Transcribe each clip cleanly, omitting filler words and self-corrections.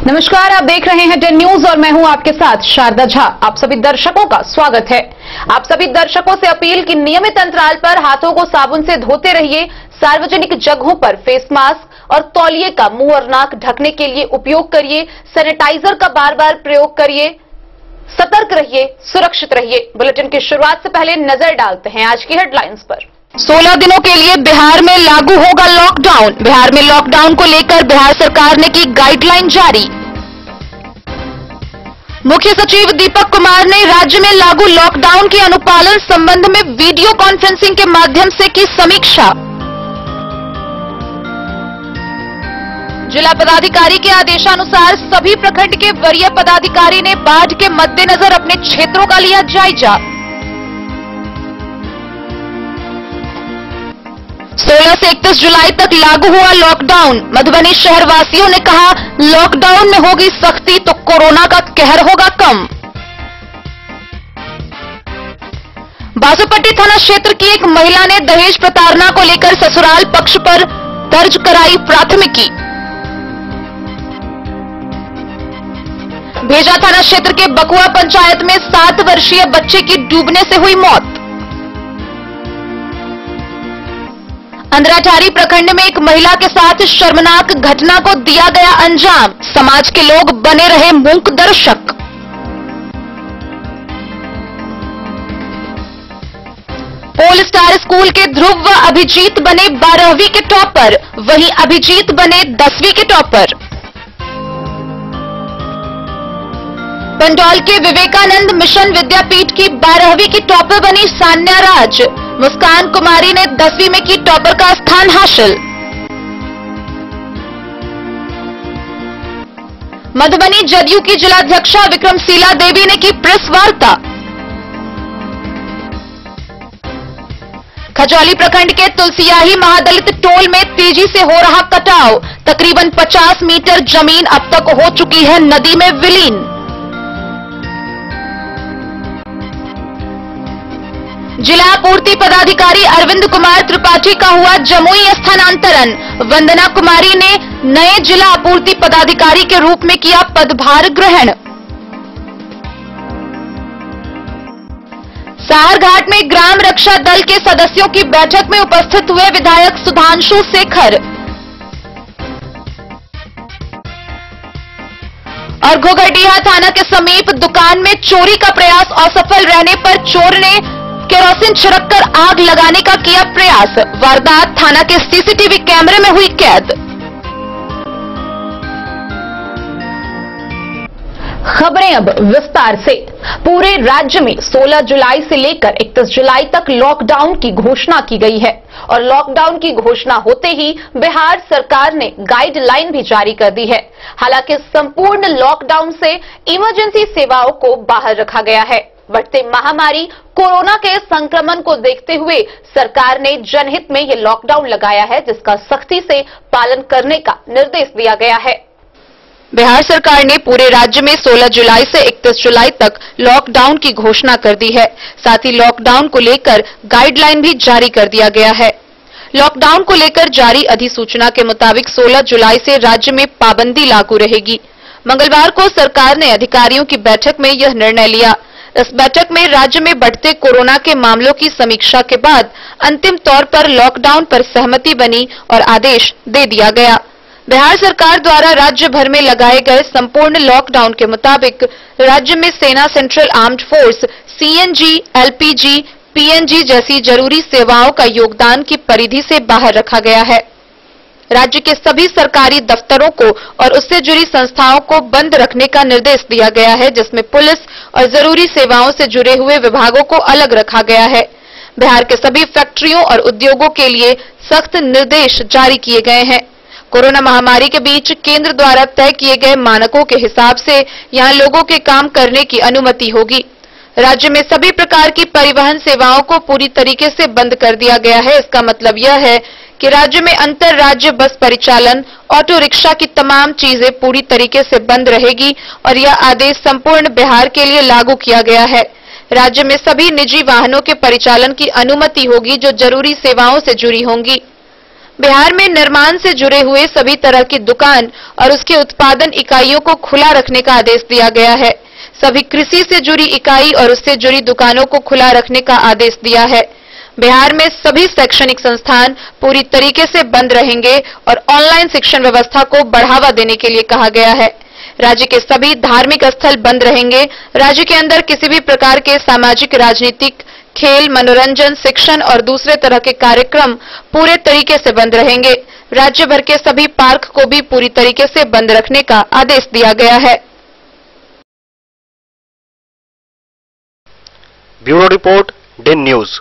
नमस्कार, आप देख रहे हैं 10 न्यूज और मैं हूं आपके साथ शारदा झा। आप सभी दर्शकों का स्वागत है। आप सभी दर्शकों से अपील कि नियमित अंतराल पर हाथों को साबुन से धोते रहिए। सार्वजनिक जगहों पर फेस मास्क और तौलिए का मुंह और नाक ढकने के लिए उपयोग करिए। सैनिटाइजर का बार बार प्रयोग करिए। सतर्क रहिए, सुरक्षित रहिए। बुलेटिन की शुरुआत से पहले नजर डालते हैं आज की हेडलाइंस पर। 16 दिनों के लिए बिहार में लागू होगा लॉकडाउन। बिहार में लॉकडाउन को लेकर बिहार सरकार ने की गाइडलाइन जारी। मुख्य सचिव दीपक कुमार ने राज्य में लागू लॉकडाउन के अनुपालन संबंध में वीडियो कॉन्फ्रेंसिंग के माध्यम से की समीक्षा। जिला पदाधिकारी के आदेशानुसार सभी प्रखंड के वरीय पदाधिकारी ने बाढ़ के मद्देनजर अपने क्षेत्रों का लिया जायजा। 16 से 31 जुलाई तक लागू हुआ लॉकडाउन। मधुबनी शहर वासियों ने कहा, लॉकडाउन में होगी सख्ती तो कोरोना का कहर होगा कम। बासोपट्टी थाना क्षेत्र की एक महिला ने दहेज प्रताड़ना को लेकर ससुराल पक्ष पर दर्ज कराई प्राथमिकी। भेजा थाना क्षेत्र के बकुआ पंचायत में 7 वर्षीय बच्चे की डूबने से हुई मौत। अंधराठारी प्रखंड में एक महिला के साथ शर्मनाक घटना को दिया गया अंजाम। समाज के लोग बने रहे मूक दर्शक। पोल स्टार स्कूल के ध्रुव व अभिजीत बने 12वीं के टॉपर, वहीं अभिजीत बने 10वीं के टॉपर। बंडौल के विवेकानंद मिशन विद्यापीठ की 12वीं की टॉपर बनी सान्या राज। मुस्कान कुमारी ने 10वीं में की टॉपर का स्थान हासिल। मधुबनी जदयू की जिलाध्यक्षा विक्रमशीला देवी ने की प्रेस वार्ता। खजौली प्रखंड के तुलसियाही महादलित टोल में तेजी से हो रहा कटाव। तकरीबन 50 मीटर जमीन अब तक हो चुकी है नदी में विलीन। जिला आपूर्ति पदाधिकारी अरविंद कुमार त्रिपाठी का हुआ जमुई स्थानांतरण। वंदना कुमारी ने नए जिला आपूर्ति पदाधिकारी के रूप में किया पदभार ग्रहण। साहरघाट में ग्राम रक्षा दल के सदस्यों की बैठक में उपस्थित हुए विधायक सुधांशु शेखर। और घोघरडीहा थाना के समीप दुकान में चोरी का प्रयास असफल रहने पर चोर ने केरोसिन छिड़ककर आग लगाने का किया प्रयास। वारदात थाना के सीसीटीवी कैमरे में हुई कैद। खबरें अब विस्तार से। पूरे राज्य में 16 जुलाई से लेकर 31 जुलाई तक लॉकडाउन की घोषणा की गई है और लॉकडाउन की घोषणा होते ही बिहार सरकार ने गाइडलाइन भी जारी कर दी है। हालांकि संपूर्ण लॉकडाउन से इमरजेंसी सेवाओं को बाहर रखा गया है। बढ़ते महामारी कोरोना के संक्रमण को देखते हुए सरकार ने जनहित में यह लॉकडाउन लगाया है, जिसका सख्ती से पालन करने का निर्देश दिया गया है। बिहार सरकार ने पूरे राज्य में 16 जुलाई से 31 जुलाई तक लॉकडाउन की घोषणा कर दी है। साथ ही लॉकडाउन को लेकर गाइडलाइन भी जारी कर दिया गया है। लॉकडाउन को लेकर जारी अधिसूचना के मुताबिक 16 जुलाई से राज्य में पाबंदी लागू रहेगी। मंगलवार को सरकार ने अधिकारियों की बैठक में यह निर्णय लिया। इस बैठक में राज्य में बढ़ते कोरोना के मामलों की समीक्षा के बाद अंतिम तौर पर लॉकडाउन पर सहमति बनी और आदेश दे दिया गया। बिहार सरकार द्वारा राज्य भर में लगाए गए संपूर्ण लॉकडाउन के मुताबिक राज्य में सेना, central armed force, CNG, LPG, PNG जैसी जरूरी सेवाओं का योगदान की परिधि से बाहर रखा गया है। राज्य के सभी सरकारी दफ्तरों को और उससे जुड़ी संस्थाओं को बंद रखने का निर्देश दिया गया है, जिसमें पुलिस और जरूरी सेवाओं से जुड़े हुए विभागों को अलग रखा गया है। बिहार के सभी फैक्ट्रियों और उद्योगों के लिए सख्त निर्देश जारी किए गए हैं। कोरोना महामारी के बीच केंद्र द्वारा तय किए गए मानकों के हिसाब से यहां लोगों के काम करने की अनुमति होगी। राज्य में सभी प्रकार की परिवहन सेवाओं को पूरी तरीके से बंद कर दिया गया है। इसका मतलब यह है कि राज्य में अंतर राज्य बस परिचालन, ऑटो रिक्शा की तमाम चीजें पूरी तरीके से बंद रहेगी और यह आदेश संपूर्ण बिहार के लिए लागू किया गया है। राज्य में सभी निजी वाहनों के परिचालन की अनुमति होगी जो जरूरी सेवाओं से जुड़ी होंगी। बिहार में निर्माण से जुड़े हुए सभी तरह की दुकान और उसके उत्पादन इकाइयों को खुला रखने का आदेश दिया गया है। सभी कृषि से जुड़ी इकाई और उससे जुड़ी दुकानों को खुला रखने का आदेश दिया है। बिहार में सभी शैक्षणिक संस्थान पूरी तरीके से बंद रहेंगे और ऑनलाइन शिक्षण व्यवस्था को बढ़ावा देने के लिए कहा गया है। राज्य के सभी धार्मिक स्थल बंद रहेंगे। राज्य के अंदर किसी भी प्रकार के सामाजिक, राजनीतिक, खेल, मनोरंजन, शिक्षण और दूसरे तरह के कार्यक्रम पूरे तरीके से बंद रहेंगे। राज्य भर के सभी पार्क को भी पूरी तरीके से बंद रखने का आदेश दिया गया है। Bureau report, Den news.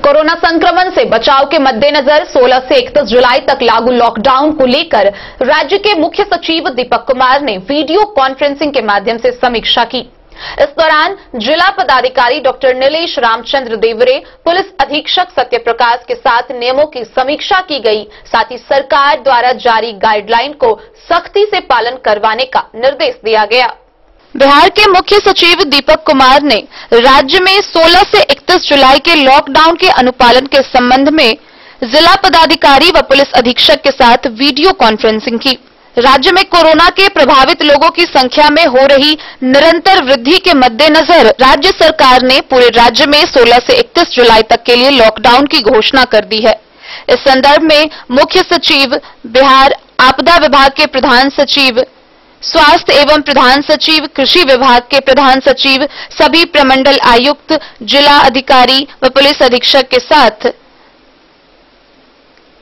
Corona संक्रमण से बचाव के मद्देनजर 16 से 31 जुलाई तक लागू लॉकडाउन को लेकर राज्य के मुख्य सचिव दीपक कुमार ने वीडियो कॉन्फ्रेंसिंग के माध्यम से समीक्षा की। इस दौरान जिला पदाधिकारी डॉक्टर नीलेश रामचंद्र देवरे, पुलिस अधीक्षक सत्य प्रकाश के साथ नियमों की समीक्षा की गई। साथ ही सरकार द्वारा जारी गाइडलाइन को सख्ती से पालन करवाने का निर्देश दिया गया। बिहार के मुख्य सचिव दीपक कुमार ने राज्य में 16 से 31 जुलाई के लॉकडाउन के अनुपालन के संबंध में जिला पदाधिकारी व पुलिस अधीक्षक के साथ वीडियो कॉन्फ्रेंसिंग की। राज्य में कोरोना के प्रभावित लोगों की संख्या में हो रही निरंतर वृद्धि के मद्देनजर राज्य सरकार ने पूरे राज्य में 16 से 31 जुलाई तक के लिए लॉकडाउन की घोषणा कर दी है। इस संदर्भ में मुख्य सचिव, बिहार आपदा विभाग के प्रधान सचिव, स्वास्थ्य एवं प्रधान सचिव, कृषि विभाग के प्रधान सचिव, सभी प्रमंडल आयुक्त, जिला अधिकारी व पुलिस अधीक्षक के साथ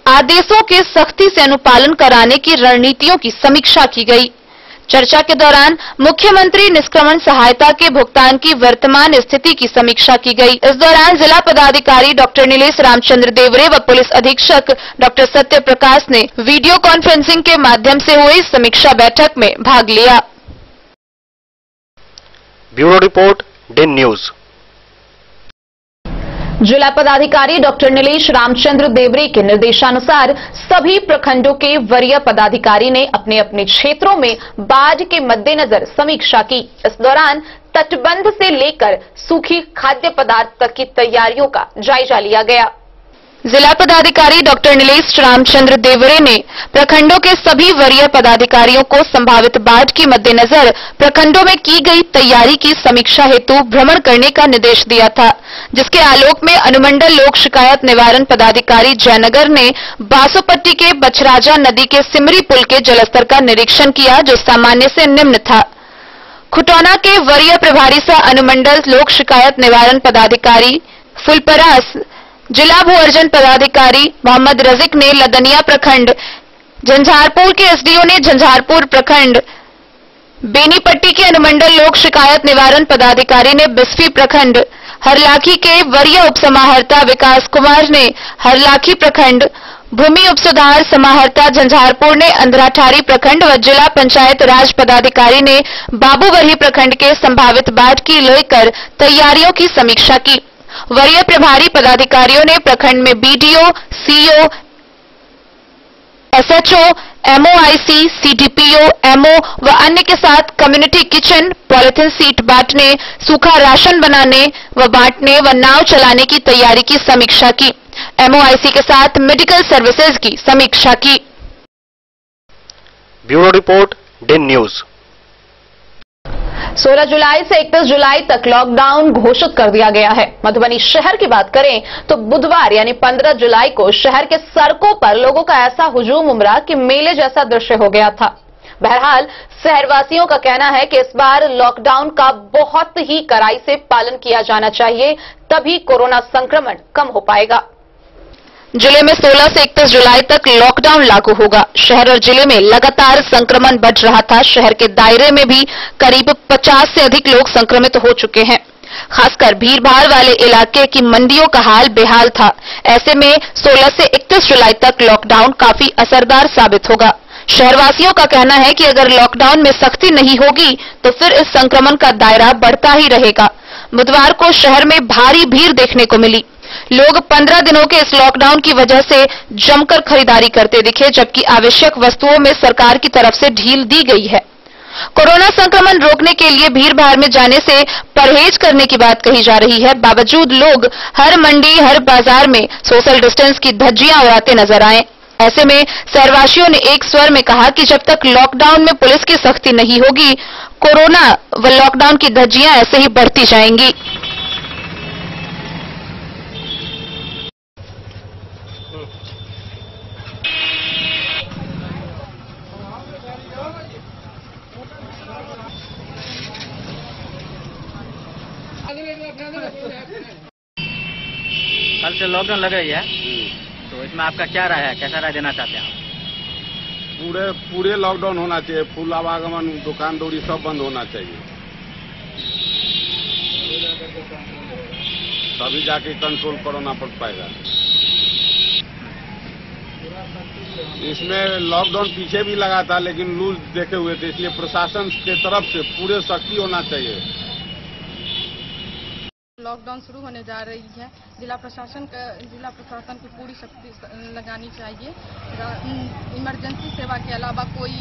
आदेशों के सख्ती से अनुपालन कराने की रणनीतियों की समीक्षा की गई। चर्चा के दौरान मुख्यमंत्री निष्क्रमण सहायता के भुगतान की वर्तमान स्थिति की समीक्षा की गई। इस दौरान जिला पदाधिकारी डॉक्टर नीलेश रामचंद्र देवरे व पुलिस अधीक्षक डॉक्टर सत्य प्रकाश ने वीडियो कॉन्फ्रेंसिंग के माध्यम से हुई समीक्षा बैठक में भाग लिया। Bureau report, Den news. जिला पदाधिकारी डॉक्टर नीलेश रामचंद्र देवरे के निर्देशानुसार सभी प्रखंडों के वरीय पदाधिकारी ने अपने अपने क्षेत्रों में बाढ़ के मद्देनजर समीक्षा की। इस दौरान तटबंध से लेकर सूखी खाद्य पदार्थ तक की तैयारियों का जायजा लिया गया। जिला पदाधिकारी डॉक्टर नीलेश रामचंद्र देवरे ने प्रखंडों के सभी वरीय पदाधिकारियों को संभावित बाढ़ के मद्देनजर प्रखंडों में की गई तैयारी की समीक्षा हेतु भ्रमण करने का निर्देश दिया था, जिसके आलोक में अनुमंडल लोक शिकायत निवारण पदाधिकारी जयनगर ने बासोपट्टी के बछराजा नदी के सिमरी पुल के जलस्तर का निरीक्षण किया, जो सामान्य से निम्न था। खुटौना के वरीय प्रभारी सह अनुमंडल लोक शिकायत निवारण पदाधिकारी फुलपरास, जिला भू अर्जन पदाधिकारी मोहम्मद रजिक ने लदनिया प्रखंड, झंझारपुर के एसडीओ ने झंझारपुर प्रखंड, बेनीपट्टी के अनुमंडल लोक शिकायत निवारण पदाधिकारी ने बिस्फी प्रखंड, हरलाखी के वरीय उपसमाहर्ता विकास कुमार ने हरलाखी प्रखंड, भूमि उपसुधार समाहर्ता झंझारपुर ने अंधराठारी प्रखंड व जिला पंचायत राज पदाधिकारी ने बाबूवरही प्रखंड के संभावित बाढ़ की लेकर तैयारियों की समीक्षा की। वरीय प्रभारी पदाधिकारियों ने प्रखंड में BDO, CO, SHO, MOIC, CDPO, MO व अन्य के साथ कम्युनिटी किचन, पॉलिथीन सीट बांटने, सूखा राशन बनाने व बांटने व नाव चलाने की तैयारी की समीक्षा की। एमओआईसी के साथ मेडिकल सर्विसेज की समीक्षा की। Bureau report, Den news. 16 जुलाई से 31 जुलाई तक लॉकडाउन घोषित कर दिया गया है। मधुबनी शहर की बात करें तो बुधवार यानी 15 जुलाई को शहर के सड़कों पर लोगों का ऐसा हुजूम उमड़ा कि मेले जैसा दृश्य हो गया था। बहरहाल शहरवासियों का कहना है कि इस बार लॉकडाउन का बहुत ही कड़ाई से पालन किया जाना चाहिए, तभी कोरोना संक्रमण कम हो पाएगा। जिले में 16 से 31 जुलाई तक लॉकडाउन लागू होगा। शहर और जिले में लगातार संक्रमण बढ़ रहा था। शहर के दायरे में भी करीब 50 से अधिक लोग संक्रमित हो चुके हैं। खासकर भीड़-भाड़ वाले इलाके की मंडियों का हाल बेहाल था। ऐसे में 16 से 31 जुलाई तक लॉकडाउन काफी असरदार साबित होगा। शहरवासियों का कहना है कि अगर लॉकडाउन में सख्ती नहीं होगी तो फिर इस संक्रमण का दायरा बढ़ता ही रहेगा। बुधवार को शहर में भारी भीड़ देखने को मिली। लोग 15 दिनों के इस लॉकडाउन की वजह से जमकर खरीदारी करते दिखे, जबकि आवश्यक वस्तुओं में सरकार की तरफ से ढील दी गई है। कोरोना संक्रमण रोकने के लिए भीड़ भाड़ में जाने से परहेज करने की बात कही जा रही है। बावजूद लोग हर मंडी, हर बाजार में सोशल डिस्टेंस की धज्जियां उड़ाते नजर आए। ऐसे में शहरवासियों ने एक स्वर में कहा कि जब तक लॉकडाउन में पुलिस की सख्ती नहीं होगी, कोरोना व लॉकडाउन की धज्जियां ऐसे ही बढ़ती जाएंगी। कल से लॉकडाउन लग रही है, तो इसमें आपका क्या राय है, कैसा राय देना चाहते हैं आप? पूरे लॉकडाउन होना चाहिए। फूल आवागमन, दुकान दौड़ी सब बंद होना चाहिए, तभी जाके कंट्रोल कोरोना पर पाएगा। इसमें लॉकडाउन पीछे भी लगा था, लेकिन रूल देखे हुए थे, इसलिए प्रशासन के तरफ से पूरे सख्ती होना चाहिए। लॉकडाउन शुरू होने जा रही है, जिला प्रशासन की पूरी शक्ति लगानी चाहिए। इमरजेंसी सेवा के अलावा कोई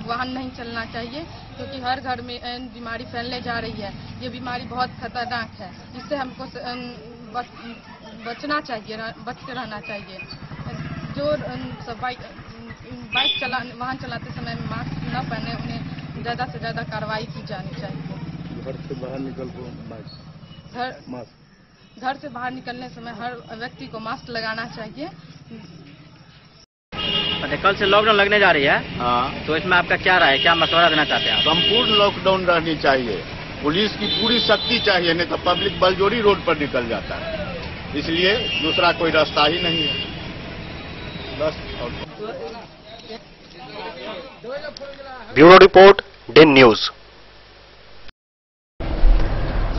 वाहन नहीं चलना चाहिए, क्योंकि हर घर में बीमारी फैलने जा रही है। ये बीमारी बहुत खतरनाक है, इससे हमको बचना चाहिए, बच के रहना चाहिए। जो सब वाहन चलाते समय मास्क न पहने, उन्हें ज्यादा से ज्यादा कार्रवाई की जानी चाहिए। घर से बाहर निकल घर से बाहर निकलने समय हर व्यक्ति को मास्क लगाना चाहिए। कल से लॉकडाउन लगने जा रही है, हाँ, तो इसमें आपका क्या राय है, क्या मशवरा देना चाहते हैं आप? संपूर्ण लॉकडाउन रहनी चाहिए, पुलिस की पूरी शक्ति चाहिए, नहीं तो पब्लिक बलजोरी रोड पर निकल जाता है। इसलिए दूसरा कोई रास्ता ही नहीं है बस। Bureau report, Den news.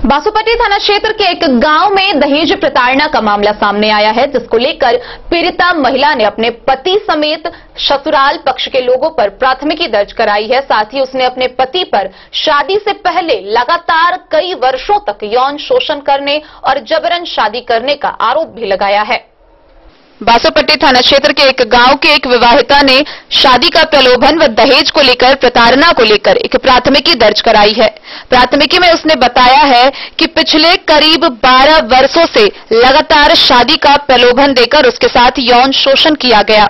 Basopatti थाना क्षेत्र के एक गांव में दहेज प्रताड़ना का मामला सामने आया है, जिसको लेकर पीड़िता महिला ने अपने पति समेत ससुराल पक्ष के लोगों पर प्राथमिकी दर्ज कराई है। साथ ही उसने अपने पति पर शादी से पहले लगातार कई वर्षों तक यौन शोषण करने और जबरन शादी करने का आरोप भी लगाया है। बासोपट्टी थाना क्षेत्र के एक गांव के एक विवाहिता ने शादी का प्रलोभन व दहेज को लेकर प्रताड़ना को लेकर एक प्राथमिकी दर्ज कराई है। प्राथमिकी में उसने बताया है कि पिछले करीब 12 वर्षों से लगातार शादी का प्रलोभन देकर उसके साथ यौन शोषण किया गया।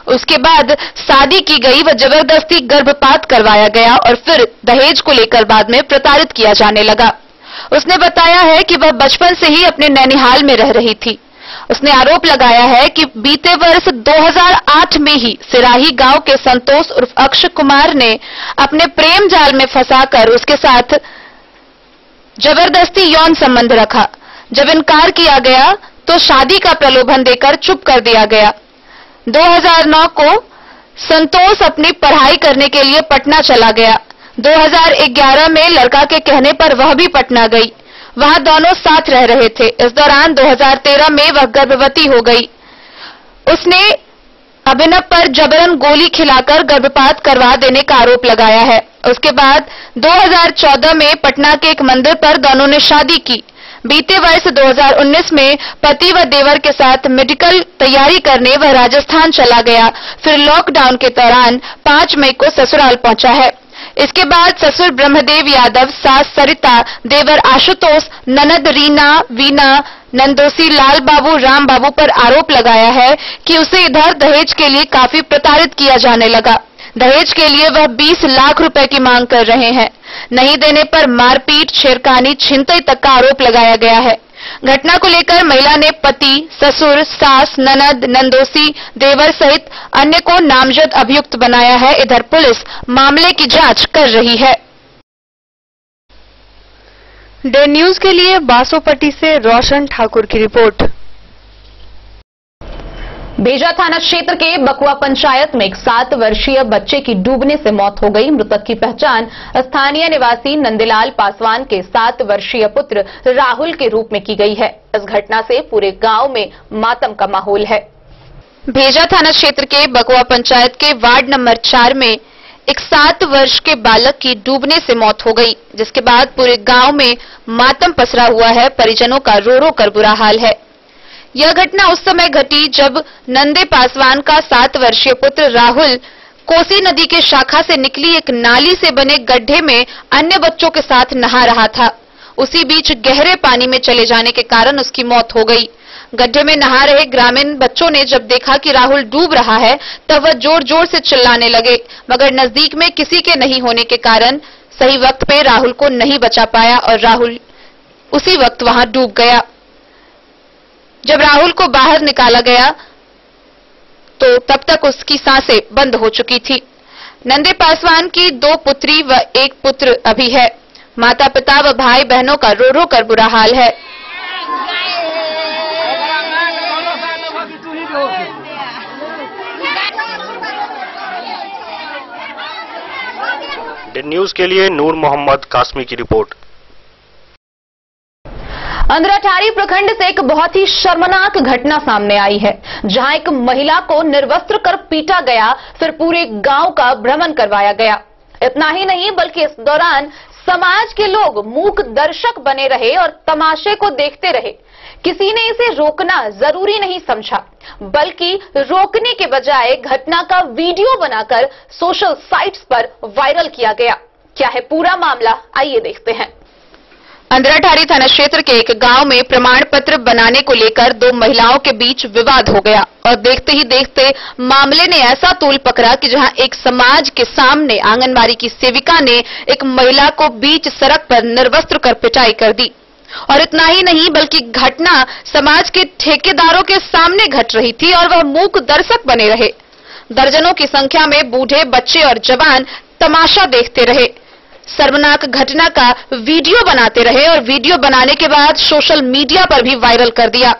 उसके बाद शादी की गई व जबरदस्ती गर्भपात करवाया गया और फिर दहेज को लेकर बाद में प्रताड़ित किया जाने लगा। उसने बताया है कि वह बचपन से ही अपने नैनीहाल में रह रही थी। उसने आरोप लगाया है कि बीते वर्ष 2008 में ही सिराही गांव के संतोष उर्फ अक्षय कुमार ने अपने प्रेम जाल में फंसाकर उसके साथ जबरदस्ती यौन संबंध रखा। जब इनकार किया गया तो शादी का प्रलोभन देकर चुप कर दिया गया। 2009 को संतोष अपनी पढ़ाई करने के लिए पटना चला गया। 2011 में लड़का के कहने पर वह भी पटना गई। वहां दोनों साथ रह रहे थे। इस दौरान 2013 में वह गर्भवती हो गई। उसने अभिनव पर जबरन गोली खिलाकर गर्भपात करवा देने का आरोप लगाया है। उसके बाद 2014 में पटना के एक मंदिर पर दोनों ने शादी की। बीते वर्ष 2019 में पति व देवर के साथ मेडिकल तैयारी करने वह राजस्थान चला गया। फिर लॉकडाउन के दौरान 5 मई को ससुराल पहुंचा है। इसके बाद ससुर ब्रह्मदेव यादव, सास सरिता, देवर आशुतोष, ननद रीना, वीना, नंदोसी लाल बाबू, राम बाबू पर आरोप लगाया है कि उसे इधर दहेज के लिए काफी प्रताड़ित किया जाने लगा। दहेज के लिए वह 20 लाख रुपए की मांग कर रहे हैं। नहीं देने पर मारपीट, छेड़खानी, छिनतई तक का आरोप लगाया गया है। घटना को लेकर महिला ने पति, ससुर, सास, ननद, नंदोसी, देवर सहित अन्य को नामजद अभियुक्त बनाया है। इधर पुलिस मामले की जांच कर रही है। डे न्यूज के लिए बासोपट्टी से रोशन ठाकुर की रिपोर्ट। बेजा थाना क्षेत्र के बकुआ पंचायत में एक 7 वर्षीय बच्चे की डूबने से मौत हो गई। मृतक की पहचान स्थानीय निवासी नंदलाल पासवान के 7 वर्षीय पुत्र राहुल के रूप में की गई है। इस घटना से पूरे गांव में मातम का माहौल है। बेजा थाना क्षेत्र के बकुआ पंचायत के वार्ड नंबर 4 में एक 7 वर्ष के बालक की डूबने से मौत हो गई, जिसके बाद पूरे गांव में मातम पसरा हुआ है। परिजनों का रो रो कर बुरा हाल है। यह घटना उस समय घटी जब नंदे पासवान का 7 वर्षीय पुत्र राहुल कोसी नदी के शाखा से निकली एक नाली से बने गड्ढे में अन्य बच्चों के साथ नहा रहा था। उसी बीच गहरे पानी में चले जाने के कारण उसकी मौत हो गई। गड्ढे में नहा रहे ग्रामीण बच्चों ने जब देखा कि राहुल डूब रहा है तब वह जोर जोर से चिल्लाने लगे, मगर नजदीक में किसी के नहीं होने के कारण सही वक्त पे राहुल को नहीं बचा पाया और राहुल उसी वक्त वहां डूब गया। जब राहुल को बाहर निकाला गया तो तब तक उसकी सांसें बंद हो चुकी थी। नंदे पासवान की 2 पुत्री व 1 पुत्र अभी है। माता पिता व भाई बहनों का रो रो कर बुरा हाल है। डेन न्यूज के लिए नूर मोहम्मद कासमी की रिपोर्ट। अंधराठारी प्रखंड से एक बहुत ही शर्मनाक घटना सामने आई है, जहां एक महिला को निर्वस्त्र कर पीटा गया, फिर पूरे गांव का भ्रमण करवाया गया। इतना ही नहीं बल्कि इस दौरान समाज के लोग मूक दर्शक बने रहे और तमाशे को देखते रहे। किसी ने इसे रोकना जरूरी नहीं समझा, बल्कि रोकने के बजाय घटना का वीडियो बनाकर सोशल साइट्स पर वायरल किया गया। क्या है पूरा मामला, आइए देखते हैं। अंधराठारी थाना क्षेत्र के एक गांव में प्रमाण पत्र बनाने को लेकर 2 महिलाओं के बीच विवाद हो गया और देखते ही देखते मामले ने ऐसा तूल पकड़ा कि जहां एक समाज के सामने आंगनबाड़ी की सेविका ने एक महिला को बीच सड़क पर निर्वस्त्र कर पिटाई कर दी। और इतना ही नहीं बल्कि घटना समाज के ठेकेदारों के सामने घट रही थी और वह मूक दर्शक बने रहे। दर्जनों की संख्या में बूढ़े, बच्चे और जवान तमाशा देखते रहे, शर्मनाक घटना का वीडियो बनाते रहे और वीडियो बनाने के बाद सोशल मीडिया पर भी वायरल कर दिया।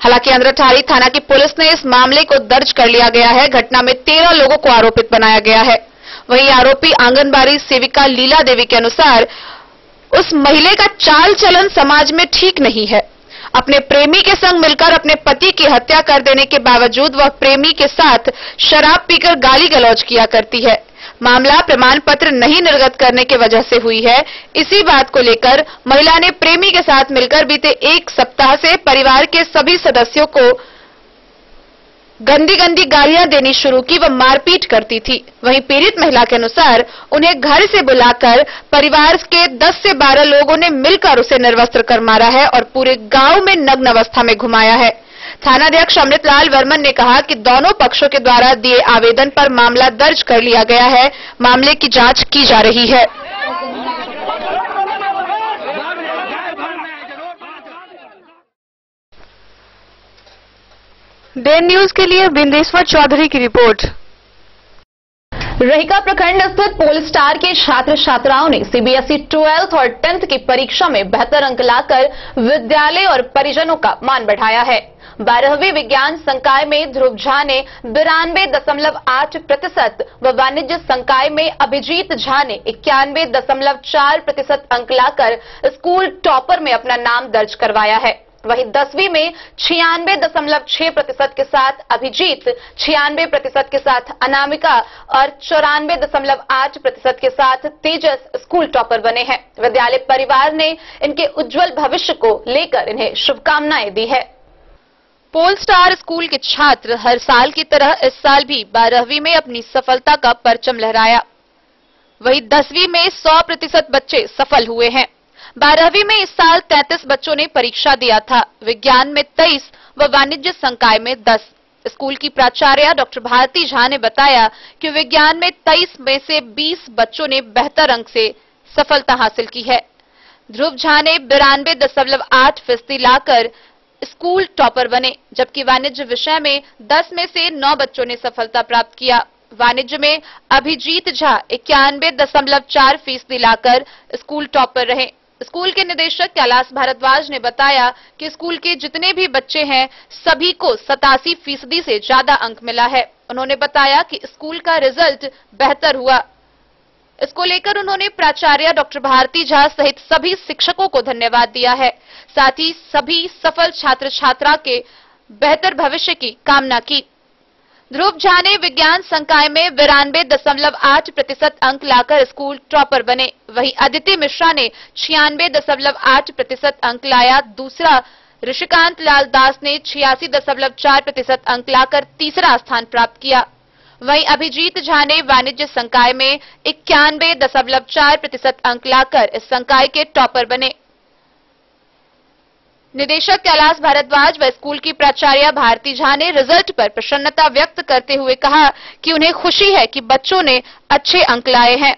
हालांकि अंधराठारी थाना की पुलिस ने इस मामले को दर्ज कर लिया गया है। घटना में 13 लोगों को आरोपित बनाया गया है। वहीं आरोपी आंगनबाड़ी सेविका लीला देवी के अनुसार उस महिला का चाल चलन समाज में ठीक नहीं है। अपने प्रेमी के संग मिलकर अपने पति की हत्या कर देने के बावजूद वह प्रेमी के साथ शराब पीकर गाली गलौज किया करती है। मामला प्रमाण पत्र नहीं निर्गत करने की वजह से हुई है। इसी बात को लेकर महिला ने प्रेमी के साथ मिलकर बीते 1 सप्ताह से परिवार के सभी सदस्यों को गंदी गंदी गालियां देनी शुरू की व मारपीट करती थी। वहीं पीड़ित महिला के अनुसार उन्हें घर से बुलाकर परिवार के 10 से 12 लोगों ने मिलकर उसे निर्वस्त्र कर मारा है और पूरे गांव में नग्न अवस्था में घुमाया है। थानाध्यक्ष अमृतलाल वर्मन ने कहा कि दोनों पक्षों के द्वारा दिए आवेदन पर मामला दर्ज कर लिया गया है। मामले की जांच की जा रही है। डेन न्यूज के लिए बिंदेश्वर चौधरी की रिपोर्ट। रहिका प्रखंड स्थित पोल स्टार के छात्र छात्राओं ने सीबीएसई 12th और 10th की परीक्षा में बेहतर अंक लाकर विद्यालय और परिजनों का मान बढ़ाया है। 12वीं विज्ञान संकाय में ध्रुव झा ने 92.8% व वाणिज्य संकाय में अभिजीत झा ने 91.4% अंक लाकर स्कूल टॉपर में अपना नाम दर्ज करवाया है। वहीं 10वीं में 96.6% के साथ अभिजीत, 96% के साथ अनामिका और 94.8% के साथ तेजस स्कूल टॉपर बने हैं। विद्यालय परिवार ने इनके उज्जवल भविष्य को लेकर इन्हें शुभकामनाएं दी है। पोल स्टार स्कूल के छात्र हर साल की तरह इस साल भी 12वीं में अपनी सफलता का परचम लहराया। वहीं 10वीं में 100% बच्चे सफल हुए हैं। 12वीं में इस साल 33 बच्चों ने परीक्षा दिया था। विज्ञान में 23 व वाणिज्य संकाय में 10। स्कूल की प्राचार्य डॉक्टर भारती झा ने बताया कि विज्ञान में 23 में से 20 बच्चों ने बेहतर अंक से सफलता हासिल की है। ध्रुव झा ने 92.8% लाकर स्कूल टॉपर बने, जबकि वाणिज्य विषय में 10 में से 9 बच्चों ने सफलता प्राप्त किया। वाणिज्य में अभिजीत झा 91.4% लाकर स्कूल टॉपर रहे। स्कूल के निदेशक कैलाश भारद्वाज ने बताया कि स्कूल के जितने भी बच्चे हैं सभी को 87% से ज्यादा अंक मिला है। उन्होंने बताया कि स्कूल का रिजल्ट बेहतर हुआ। इसको लेकर उन्होंने प्राचार्य डॉक्टर भारती झा सहित सभी शिक्षकों को धन्यवाद दिया है। साथ ही सभी सफल छात्र छात्रा के बेहतर भविष्य की कामना की। ध्रुव झा ने विज्ञान संकाय में 92.8% अंक लाकर स्कूल टॉपर बने। वहीं अदिति मिश्रा ने 96.8% अंक लाया। दूसरा ऋषिकांत लाल दास ने 86.4% अंक लाकर तीसरा स्थान प्राप्त किया। वहीं अभिजीत झा ने वाणिज्य संकाय में 91.4% अंक लाकर इस संकाय के टॉपर बने। निदेशक कैलाश भारद्वाज व स्कूल की प्राचार्य भारती झा ने रिजल्ट पर प्रसन्नता व्यक्त करते हुए कहा कि उन्हें खुशी है कि बच्चों ने अच्छे अंक लाए हैं।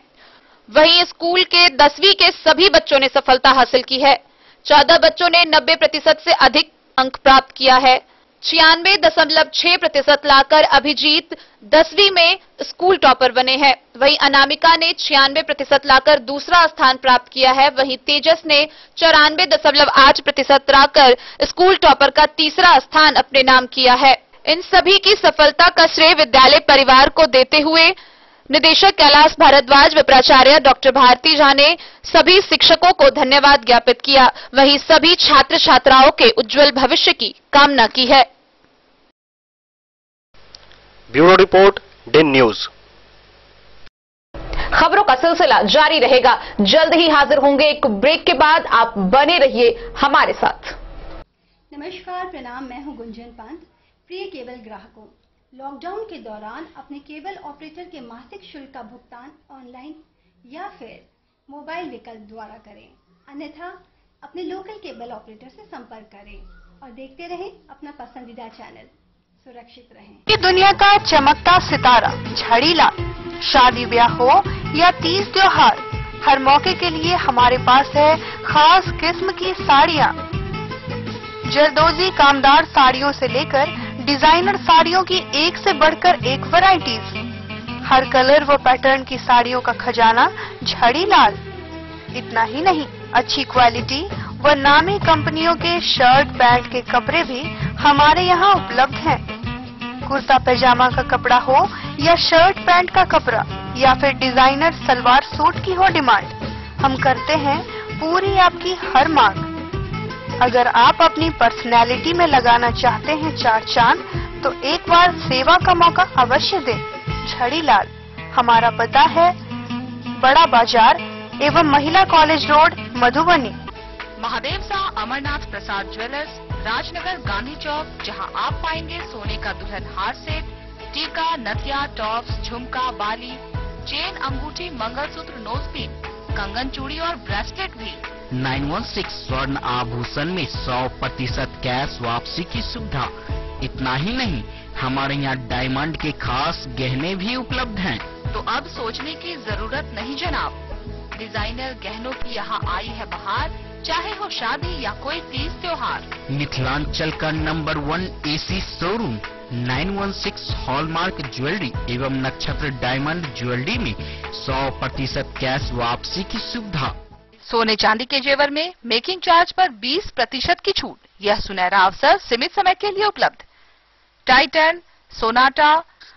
वहीं स्कूल के 10वीं के सभी बच्चों ने सफलता हासिल की है। 14 बच्चों ने 90% से अधिक अंक प्राप्त किया है। 96.6% लाकर अभिजीत 10वीं में स्कूल टॉपर बने हैं। वहीं अनामिका ने 96% लाकर दूसरा स्थान प्राप्त किया है। वहीं तेजस ने 94.8% लाकर स्कूल टॉपर का तीसरा स्थान अपने नाम किया है। इन सभी की सफलता का श्रेय विद्यालय परिवार को देते हुए निदेशक कैलाश भारद्वाज व प्राचार्य डॉक्टर भारती झा ने सभी शिक्षकों को धन्यवाद ज्ञापित किया। वहीं सभी छात्र छात्राओं के उज्जवल भविष्य की कामना की है। Bureau report, Den news. खबरों का सिलसिला जारी रहेगा। जल्द ही हाजिर होंगे एक ब्रेक के बाद। आप बने रहिए हमारे साथ। नमस्कार, प्रणाम। मैं हूं गुंजन पंत। प्रिय केबल ग्राहकों, लॉकडाउन के दौरान अपने केबल ऑपरेटर के मासिक शुल्क का भुगतान ऑनलाइन या फिर मोबाइल विकल्प द्वारा करें, अन्यथा अपने लोकल केबल ऑपरेटर से संपर्क करें और देखते रहें अपना पसंदीदा चैनल। सुरक्षित रहें। ये दुनिया का चमकता सितारा झड़ीलाल। शादी ब्याह हो या तीज त्योहार, हर मौके के लिए हमारे पास है खास किस्म की साड़ियाँ। जरदोजी कामदार साड़ियों से लेकर डिजाइनर साड़ियों की एक से बढ़कर एक वैरायटीज। हर कलर व पैटर्न की साड़ियों का खजाना झड़ीलाल। इतना ही नहीं, अच्छी क्वालिटी व नामी कंपनियों के शर्ट पैंट के कपड़े भी हमारे यहाँ उपलब्ध हैं। कुर्ता पैजामा का कपड़ा हो या शर्ट पैंट का कपड़ा या फिर डिजाइनर सलवार सूट की हो डिमांड, हम करते हैं पूरी आपकी हर मांग। अगर आप अपनी पर्सनैलिटी में लगाना चाहते हैं चार चांद, तो एक बार सेवा का मौका अवश्य दें। झड़ीलाल, हमारा पता है बड़ा बाजार एवं महिला कॉलेज रोड, मधुबनी। महादेव शाह अमरनाथ प्रसाद ज्वेलर्स, राजनगर, गांधी चौक, जहां आप पाएंगे सोने का दुल्हन हार सेट, टीका, नथिया, टॉप्स, झुमका, बाली, चेन, अंगूठी, मंगलसूत्र, नोजपिन, कंगन, चूड़ी और ब्रेसलेट भी। 916 स्वर्ण आभूषण में 100% कैश वापसी की सुविधा। इतना ही नहीं, हमारे यहाँ डायमंड के खास गहने भी उपलब्ध हैं। तो अब सोचने की जरूरत नहीं जनाब, डिजाइनर गहनों की यहाँ आई है बहार। चाहे हो शादी या कोई तीज त्योहार, मिथिलांचल का number 1 AC showroom 916 hallmark jewellery एवं नक्षत्र डायमंड ज्वेलरी में 100% कैश वापसी की सुविधा। सोने चांदी के जेवर में मेकिंग चार्ज पर 20% की छूट। यह सुनहरा अवसर सीमित समय के लिए उपलब्ध। टाइटन, सोनाटा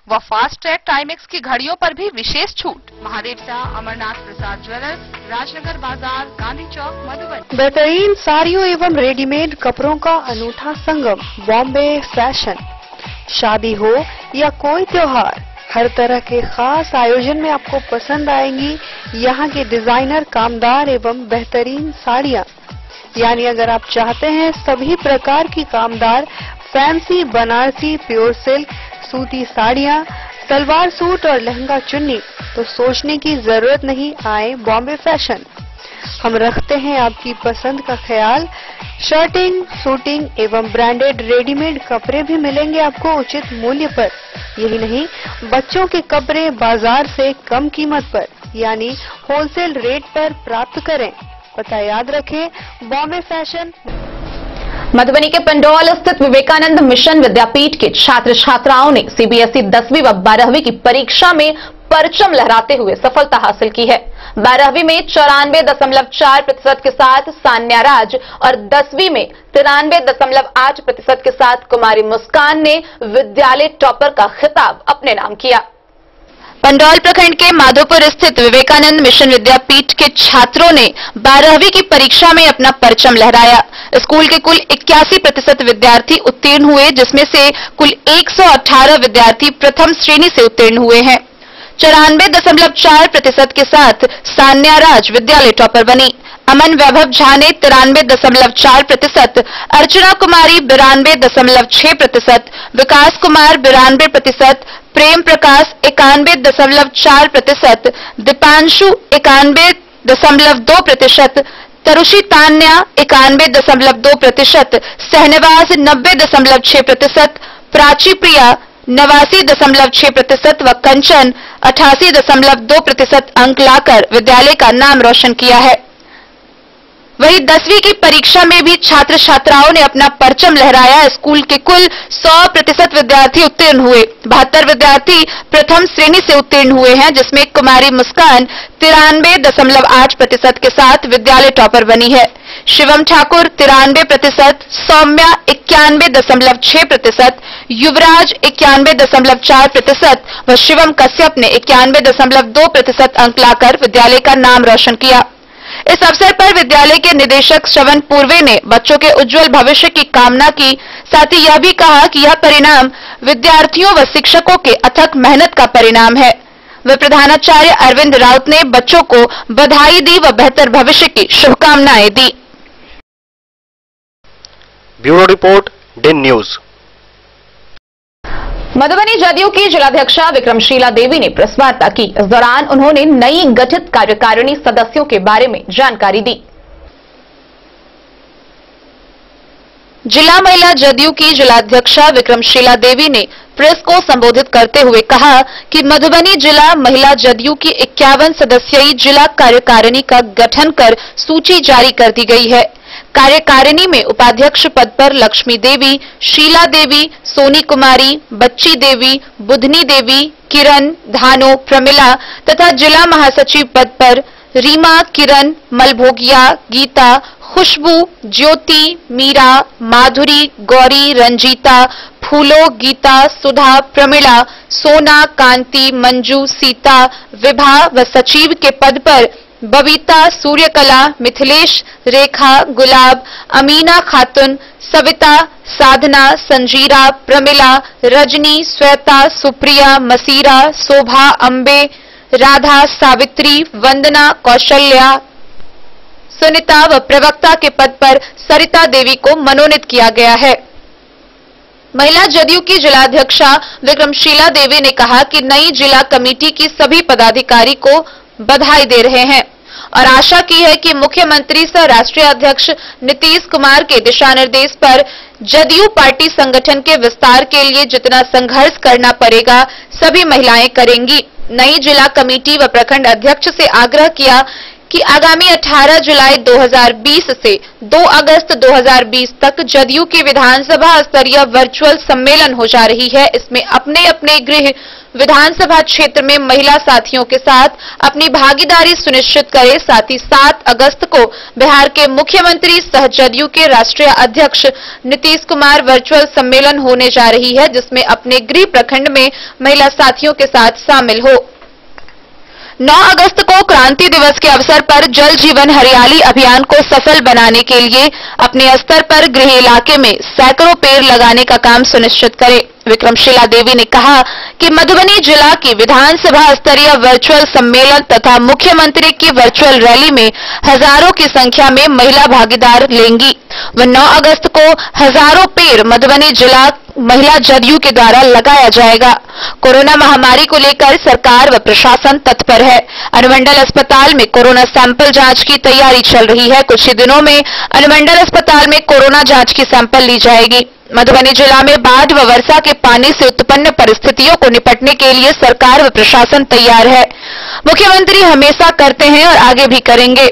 व फास्ट ट्रैक टाइमेक्स की घड़ियों पर भी विशेष छूट। महादेव शाह अमरनाथ प्रसाद ज्वेलर्स, राजनगर बाजार, गांधी चौक, मधुबनी। बेहतरीन साड़ियों एवं रेडीमेड कपड़ों का अनूठा संगम, बॉम्बे फैशन। शादी हो या कोई त्योहार, हर तरह के खास आयोजन में आपको पसंद आएंगी यहाँ के डिजाइनर कामदार एवं बेहतरीन साड़ियाँ। यानी अगर आप चाहते हैं सभी प्रकार की कामदार फैंसी बनारसी प्योर सिल्क सूती साड़ियाँ, सलवार सूट और लहंगा चुन्नी, तो सोचने की जरूरत नहीं, आए बॉम्बे फैशन। हम रखते हैं आपकी पसंद का ख्याल। शर्टिंग, सूटिंग एवं ब्रांडेड रेडीमेड कपड़े भी मिलेंगे आपको उचित मूल्य पर। यही नहीं, बच्चों के कपड़े बाजार से कम कीमत पर यानी होलसेल रेट पर प्राप्त करें। पता याद रखें, बॉम्बे फैशन। मधुबनी के पंडौल स्थित विवेकानंद मिशन विद्यापीठ के छात्र छात्राओं ने सीबीएसई 10वीं व 12वीं की परीक्षा में परचम लहराते हुए सफलता हासिल की है। 12वीं में 94.4% के साथ सान्या राज और 10वीं में 93.8% के साथ कुमारी मुस्कान ने विद्यालय टॉपर का खिताब अपने नाम किया। पंडौल प्रखंड के माधोपुर स्थित विवेकानंद मिशन विद्यापीठ के छात्रों ने 12वीं की परीक्षा में अपना परचम लहराया। स्कूल के कुल 81% विद्यार्थी उत्तीर्ण हुए, जिसमें से कुल 118 विद्यार्थी प्रथम श्रेणी से उत्तीर्ण हुए हैं। 94.4% के साथ सान्या राज विद्यालय टॉपर बनी। अमन वैभव झा ने 93.4%, अर्चना कुमारी 92.6%, विकास कुमार 92%, प्रेम प्रकाश 91.4%, दीपांशु 91.2%, तरुषि तान्या 91.2%, सहनवाज 90.6%, प्राची प्रिया 89.6% व कंचन 88.2% अंक लाकर विद्यालय का नाम रोशन किया है। वहीं 10वीं की परीक्षा में भी छात्र छात्राओं ने अपना परचम लहराया। स्कूल के कुल 100% विद्यार्थी उत्तीर्ण हुए। 72 विद्यार्थी प्रथम श्रेणी से उत्तीर्ण हुए हैं, जिसमें कुमारी मुस्कान 93.8% के साथ विद्यालय टॉपर बनी है। शिवम ठाकुर 93%, सौम्या 91.6%, युवराज 91.4% व शिवम कश्यप ने 91.2% अंक लाकर विद्यालय का नाम रोशन किया। इस अवसर पर विद्यालय के निदेशक श्रवण पूर्वे ने बच्चों के उज्जवल भविष्य की कामना की। साथ ही यह भी कहा कि यह परिणाम विद्यार्थियों व शिक्षकों के अथक मेहनत का परिणाम है। वे प्रधानाचार्य अरविंद राउत ने बच्चों को बधाई दी व बेहतर भविष्य की शुभकामनाएं दी। Bureau report Den news. Madhubani JDU की जिलाध्यक्षा विक्रमशीला देवी ने प्रेस वार्ता की। इस दौरान उन्होंने नई गठित कार्यकारिणी सदस्यों के बारे में जानकारी दी। जिला महिला जदयू की जिलाध्यक्षा विक्रमशीला देवी ने प्रेस को संबोधित करते हुए कहा कि मधुबनी जिला महिला जदयू की 51 सदस्यीय जिला कार्यकारिणी का गठन कर सूची जारी कर दी गई है। कार्यकारिणी में उपाध्यक्ष पद पर लक्ष्मी देवी, शीला देवी, सोनी कुमारी, बच्ची देवी, बुधनी देवी, किरण, धानो, प्रमिला तथा जिला महासचिव पद पर रीमा, किरण, मलभोगिया, गीता, खुशबू, ज्योति, मीरा, माधुरी, गौरी, रंजीता, फूलो, गीता, सुधा, प्रमिला, सोना, कांति, मंजू, सीता, विभा व सचिव के पद पर बबीता, सूर्यकला, मिथिलेश, रेखा, गुलाब, अमीना खातून, सविता, साधना, संजीरा, प्रमिला, रजनी, श्वेता, सुप्रिया, मसीरा, शोभा, अंबे, राधा, सावित्री, वंदना, कौशल्या, सुनीता व प्रवक्ता के पद पर सरिता देवी को मनोनीत किया गया है। महिला जदयू की जिलाध्यक्षा विक्रमशीला देवी ने कहा कि नई जिला कमेटी की सभी पदाधिकारी को बधाई दे रहे हैं और आशा की है कि मुख्यमंत्री सह राष्ट्रीय अध्यक्ष नीतीश कुमार के दिशा निर्देश पर जदयू पार्टी संगठन के विस्तार के लिए जितना संघर्ष करना पड़ेगा सभी महिलाएं करेंगी। नई जिला कमेटी व प्रखंड अध्यक्ष से आग्रह किया कि आगामी 18 जुलाई 2020 से 2 अगस्त 2020 तक जदयू की विधानसभा स्तरीय वर्चुअल सम्मेलन हो जा रही है। इसमें अपने अपने गृह विधानसभा क्षेत्र में महिला साथियों के साथ अपनी भागीदारी सुनिश्चित करें। साथ ही 7 अगस्त को बिहार के मुख्यमंत्री सह जदयू के राष्ट्रीय अध्यक्ष नीतीश कुमार वर्चुअल सम्मेलन होने जा रही है, जिसमें अपने गृह प्रखंड में महिला साथियों के साथ शामिल हो। 9 अगस्त को क्रांति दिवस के अवसर पर जल जीवन हरियाली अभियान को सफल बनाने के लिए अपने स्तर पर गृह इलाके में सैकड़ों पेड़ लगाने का काम सुनिश्चित करें। विक्रमशीला देवी ने कहा कि मधुबनी जिला की विधानसभा स्तरीय वर्चुअल सम्मेलन तथा मुख्यमंत्री की वर्चुअल रैली में हजारों की संख्या में महिला भागीदार लेंगी। वह 9 अगस्त को हजारों पेड़ मधुबनी जिला महिला जदयू के द्वारा लगाया जाएगा। कोरोना महामारी को लेकर सरकार व प्रशासन तत्पर है। अनुमंडल अस्पताल में कोरोना सैंपल जांच की तैयारी चल रही है। कुछ ही दिनों में अनुमंडल अस्पताल में कोरोना जांच की सैंपल ली जाएगी। मधुबनी जिला में बाढ़ व वर्षा के पानी से उत्पन्न परिस्थितियों को निपटने के लिए सरकार व प्रशासन तैयार है। मुख्यमंत्री हमेशा करते हैं और आगे भी करेंगे।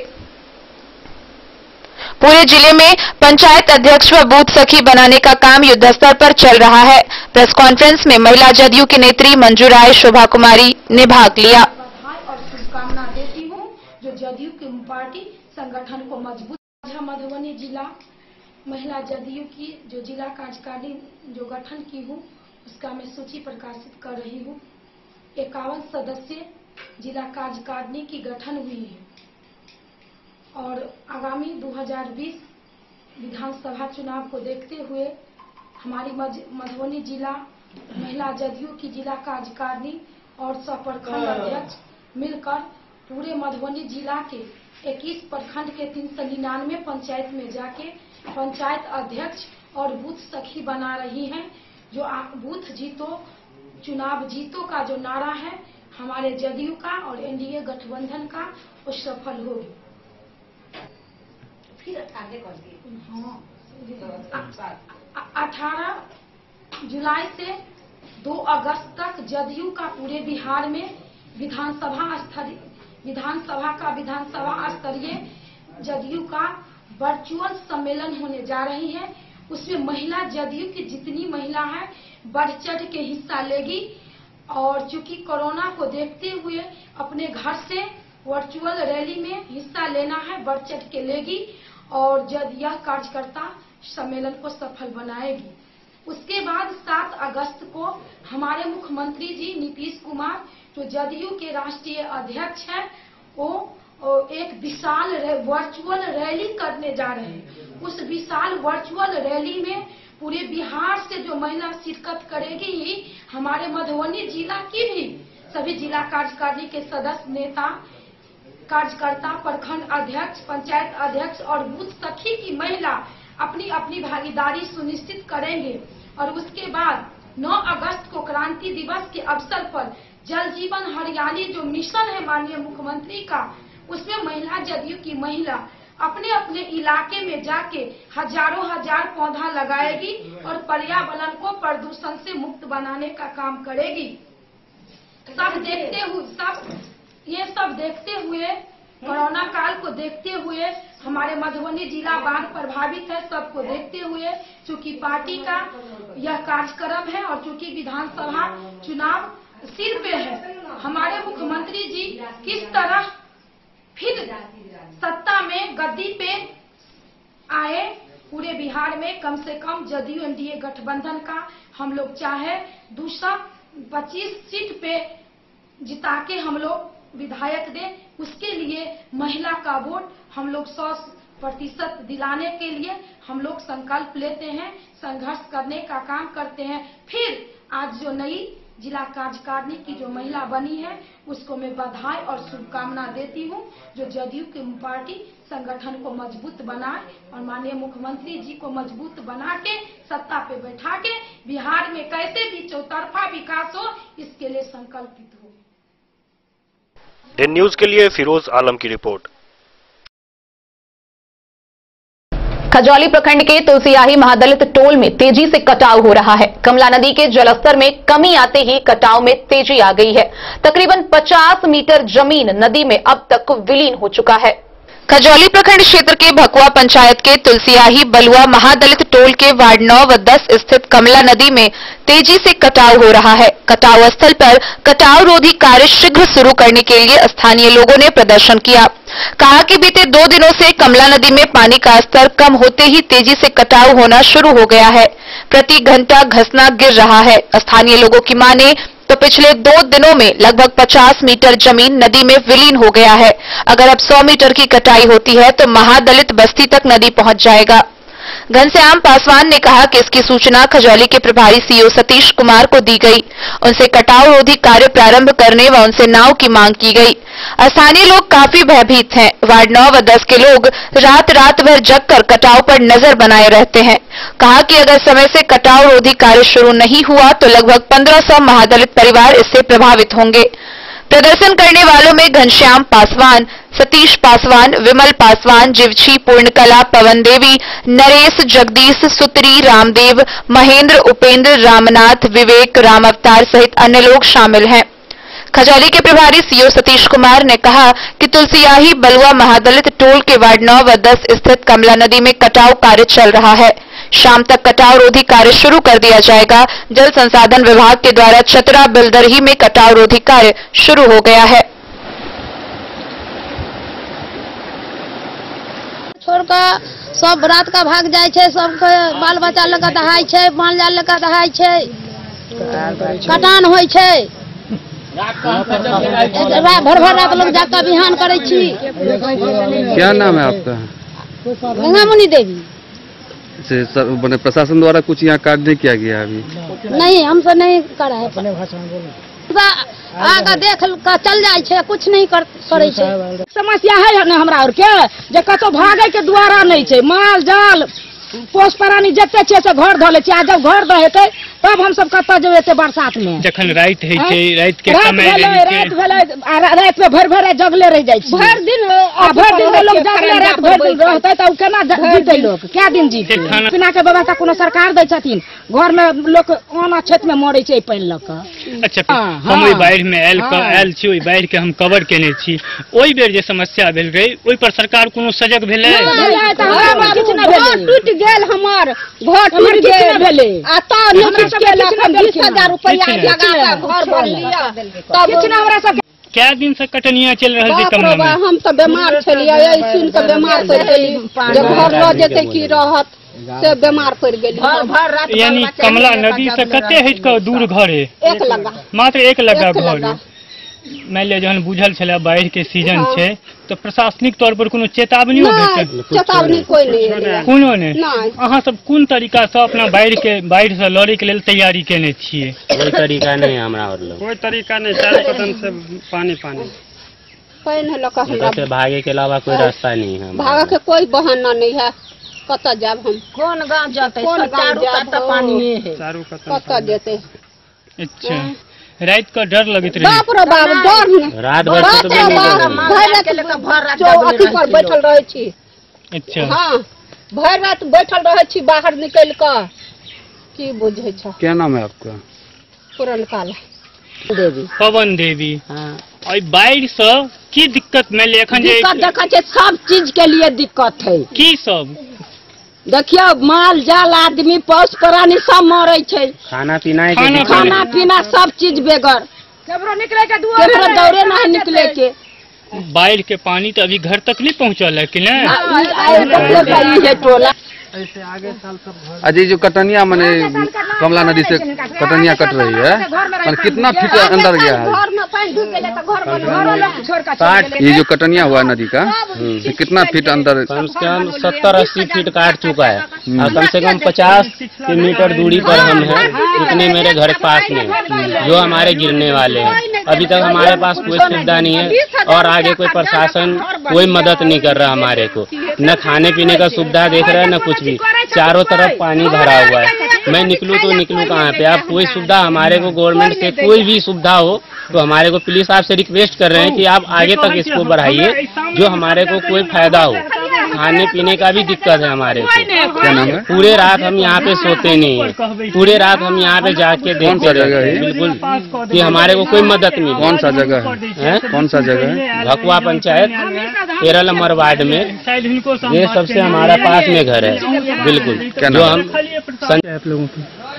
पूरे जिले में पंचायत अध्यक्ष व बूथ सखी बनाने का काम युद्ध स्तर पर चल रहा है। प्रेस कॉन्फ्रेंस में महिला जदयू की नेत्री मंजू राय, शोभा कुमारी ने भाग लिया। बधाई और शुभकामना देती हूँ जो जदयू की पार्टी संगठन को मजबूत। मधुबनी जिला महिला जदयू की जो जिला कार्यकारिणी जो गठन की हूँ उसका मैं सूची प्रकाशित कर रही हूँ। 51 सदस्य जिला कार्यकारिणी की गठन हुई है और आगामी 2020 विधानसभा चुनाव को देखते हुए हमारी मधुबनी जिला महिला जदयू की जिला कार्यकारिणी और सब प्रखंड अध्यक्ष मिलकर पूरे मधुबनी जिला के 21 प्रखंड के 399 पंचायत में जाके पंचायत अध्यक्ष और बूथ सखी बना रही हैं। जो बूथ जीतो चुनाव जीतो का जो नारा है हमारे जदयू का और एनडीए गठबंधन का वो सफल होगी। फिर 18 जुलाई से 2 अगस्त तक जदयू का पूरे बिहार में विधानसभा स्तरीय जदयू का वर्चुअल सम्मेलन होने जा रही है। उसमें महिला जदयू की जितनी महिला है बढ़ चढ़ के हिस्सा लेगी और चूंकि कोरोना को देखते हुए अपने घर से वर्चुअल रैली में हिस्सा लेना है, बढ़ चढ़ के लेगी और यह कार्यकर्ता सम्मेलन को सफल बनाएगी। उसके बाद 7 अगस्त को हमारे मुख्यमंत्री जी नीतीश कुमार जो जदयू के राष्ट्रीय अध्यक्ष हैं वो एक विशाल वर्चुअल रैली करने जा रहे हैं। उस विशाल वर्चुअल रैली में पूरे बिहार से जो महिला शिरकत करेगी, हमारे मधुबनी जिला की भी सभी जिला कार्यकारिणी के सदस्य, नेता, कार्यकर्ता, प्रखंड अध्यक्ष, पंचायत अध्यक्ष और बूथ सखी की महिला अपनी अपनी भागीदारी सुनिश्चित करेंगे। और उसके बाद 9 अगस्त को क्रांति दिवस के अवसर पर जल जीवन हरियाली जो मिशन है माननीय मुख्यमंत्री का, उसमें महिला जदयू की महिला अपने अपने इलाके में जाके हजारों पौधा लगाएगी और पर्यावरण को प्रदूषण से मुक्त बनाने का काम करेगी। सब देखते हुए कोरोना काल को देखते हुए हमारे मधुबनी जिला बाढ़ प्रभावित है, सबको देखते हुए चूंकि पार्टी का यह कार्यक्रम है और चूंकि विधानसभा चुनाव सिर पे है, हमारे मुख्यमंत्री जी किस तरह फिर सत्ता में गद्दी पे आए, पूरे बिहार में कम से कम जदयू एनडीए गठबंधन का हम लोग चाहे 225 सीट पे जिता के हम लोग विधायक दे, उसके लिए महिला का वोट हम लोग 100% दिलाने के लिए हम लोग संकल्प लेते हैं, संघर्ष करने का काम करते हैं। फिर आज जो नई जिला कार्यकारिणी की जो महिला बनी है उसको मैं बधाई और शुभकामना देती हूँ, जो जदयू की पार्टी संगठन को मजबूत बनाए और माननीय मुख्यमंत्री जी को मजबूत बना के सत्ता पे बैठा के बिहार में कैसे भी चौतरफा विकास हो इसके लिए संकल्पित हो। दिन न्यूज के लिए फिरोज आलम की रिपोर्ट। खजौली प्रखंड के तुलसियाही महादलित टोल में तेजी से कटाव हो रहा है। कमला नदी के जलस्तर में कमी आते ही कटाव में तेजी आ गई है। तकरीबन 50 मीटर जमीन नदी में अब तक विलीन हो चुका है। खजौली प्रखंड क्षेत्र के भकुआ पंचायत के तुलसियाही बलुआ महादलित टोल के वार्ड 9 व 10 स्थित कमला नदी में तेजी से कटाव हो रहा है। कटाव स्थल पर कटाव रोधी कार्य शीघ्र शुरू करने के लिए स्थानीय लोगों ने प्रदर्शन किया। कहा कि बीते 2 दिनों से कमला नदी में पानी का स्तर कम होते ही तेजी से कटाव होना शुरू हो गया है। प्रति घंटा घसना गिर रहा है। स्थानीय लोगों की माने तो पिछले 2 दिनों में लगभग 50 मीटर जमीन नदी में विलीन हो गया है। अगर अब 100 मीटर की कटाई होती है तो महादलित बस्ती तक नदी पहुंच जाएगा। घनश्याम पासवान ने कहा कि इसकी सूचना खजौली के प्रभारी सीओ सतीश कुमार को दी गई। उनसे कटाव रोधी कार्य प्रारंभ करने व उनसे नाव की मांग की गई। स्थानीय लोग काफी भयभीत हैं। वार्ड 9 व 10 के लोग रात भर जगकर कटाव पर नजर बनाए रहते हैं। कहा कि अगर समय से कटाव रोधी कार्य शुरू नहीं हुआ तो लगभग 1500 महादलित परिवार इससे प्रभावित होंगे। प्रदर्शन करने वालों में घनश्याम पासवान, सतीश पासवान, विमल पासवान, जीवछी, पूर्णकला, पवन देवी, नरेश, जगदीश, सुतरी, रामदेव, महेंद्र, उपेंद्र, रामनाथ, विवेक, राम अवतार सहित अन्य लोग शामिल हैं। खजौली के प्रभारी सीओ सतीश कुमार ने कहा कि तुलसियाही बलुआ महादलित टोल के वार्ड 9 व 10 स्थित कमला नदी में कटाव कार्य चल रहा है। शाम तक कटाव रोधी कार्य शुरू कर दिया जाएगा। जल संसाधन विभाग के द्वारा चतरा बिलदरही में कटाव रोधी कार्य शुरू हो गया है। छोड़ कर सब रात का भाग जाए छे, सबके बाल बच्चा लगा दहाई छे, माल जाल लगा दहाई छे, कटान होय छे। भर रात लोग जाकर बिहान करे छी। क्या नाम है आपका? गंगामुनि देवी। बने प्रशासन द्वारा कुछ यहाँ कार्य नहीं किया गया अभी? नहीं, हमसे नहीं करा है। आगे देख कर चल जाए छे, कुछ नहीं करे छे। समस्या है ना हमरा और के जे कतो भागे के द्वारा नहीं छे, माल जाल पोस प्राणी जते छे से घर धले छे। जब घर दहेते तब हम सब कत जेते बरसात में, जखन रात है छे, रात के रात समय रात में भर भर जगले रह जाय छे। भर दिन लोग जगले रात भर रहते त केना जीते लोग, क्या दिन जीते। पीना के व्यवस्था कोनो सरकार दै छथिन, घर में लोग ओना क्षेत्र में मरे छे पानी ल के। अच्छा हम ओइ बाढ़ में आयल छी, ओइ बाढ़ के हम कवर केने छी। ओइ बेर जे समस्या भेल रहे ओइ पर सरकार कोनो सजग भेलै? किछ नै भेलै, टूट गेल हमर घर, टूट गेल भेलै आ त 20,000 रुपया लगा के घर बन लिया। तब किछ नै हमरा सब क्या दिन से कटनिया चल रहल छै कमला में? हम तो बीमार छलिए, एहि सुन के बीमार पड़ गेली। जब घर ल जेते की रहत से बीमार पड़ गेली। यानी कमला नदी से कते हट के दूर घर है? एक लगा, मात्र एक लगा घर। मान लिया जहन बुझल छले बाढ़ के सीजन छै तो प्रशासनिक तौर पर कोनो चेतावनियो भेटल? चेतावनी कोई नहीं, कोनो नहीं। अहाँ सब कोन तरीका से अपना बाढ़ से लड़े के लेल तैयारी केने छियै? कोई तरीका नहीं हमरा और लोग, कोई तरीका नहीं, चारों कदम से पानी पानी लका हमरा से भागे के अलावा कोई रास्ता नहीं है। भागे के कोई बहाना नहीं है। कत जाब हम, कौन गांव जाते, चारों कत पानी है, कत जेते। अच्छा रात का डर लगत रहे? बाप रे बाप डर नहीं, रात भर अथी पर बैठल रहे छी। अच्छा हाँ, भर रात बैठल रहे छी बाहर निकल कर, की बुझे छ। क्या नाम है आपका? पुरन काल देवी, पवन देवी। और बाढ़ से की दिक्कत में एखन जे देखा छै, सब चीज के लिए दिक्कत है। की सब देखियो, माल जाल आदमी पशु प्राणी सब मरे छे, खाना पीना सब चीज बेगर, केकरो दौड़े ना निकले के। बाढ़ के पानी तो अभी घर तक नहीं पहुँचल है कि नहीं? अजय जो कटनिया मैंने कमला नदी से कटनिया कट रही है, और कितना फीट अंदर गया है? ये जो कटनिया हुआ नदी का, तो कितना फीट अंदर? कम से कम 70-80 फीट काट चुका है, और कम से कम 50 मीटर दूरी पर हम हैं। इतने मेरे घर पास में जो हमारे गिरने वाले हैं। अभी तक हमारे पास कोई सुविधा नहीं है, और आगे कोई प्रशासन कोई मदद नहीं कर रहा हमारे को। न खाने पीने का सुविधा देख रहा है, न कुछ भी। चारों तरफ पानी भरा हुआ है, मैं निकलूं तो निकलूं कहाँ पे? आप कोई सुविधा हमारे को गवर्नमेंट से कोई भी सुविधा हो तो हमारे को प्लीज आपसे रिक्वेस्ट कर रहे हैं कि आप आगे तक इसको बढ़ाइए, जो हमारे को कोई फायदा हो। खाने पीने का भी दिक्कत है हमारे को। क्या नाम है? पूरे रात हम यहाँ पे सोते नहीं है, पूरे रात हम यहाँ पे जाके देखते रहते हैं बिल्कुल कि हमारे को कोई मदद मिले। कौन सा जगह है? कौन सा जगह है? भकुआ पंचायत 13 नंबर वार्ड में, ये सबसे हमारा पास में घर है बिल्कुल। जो हम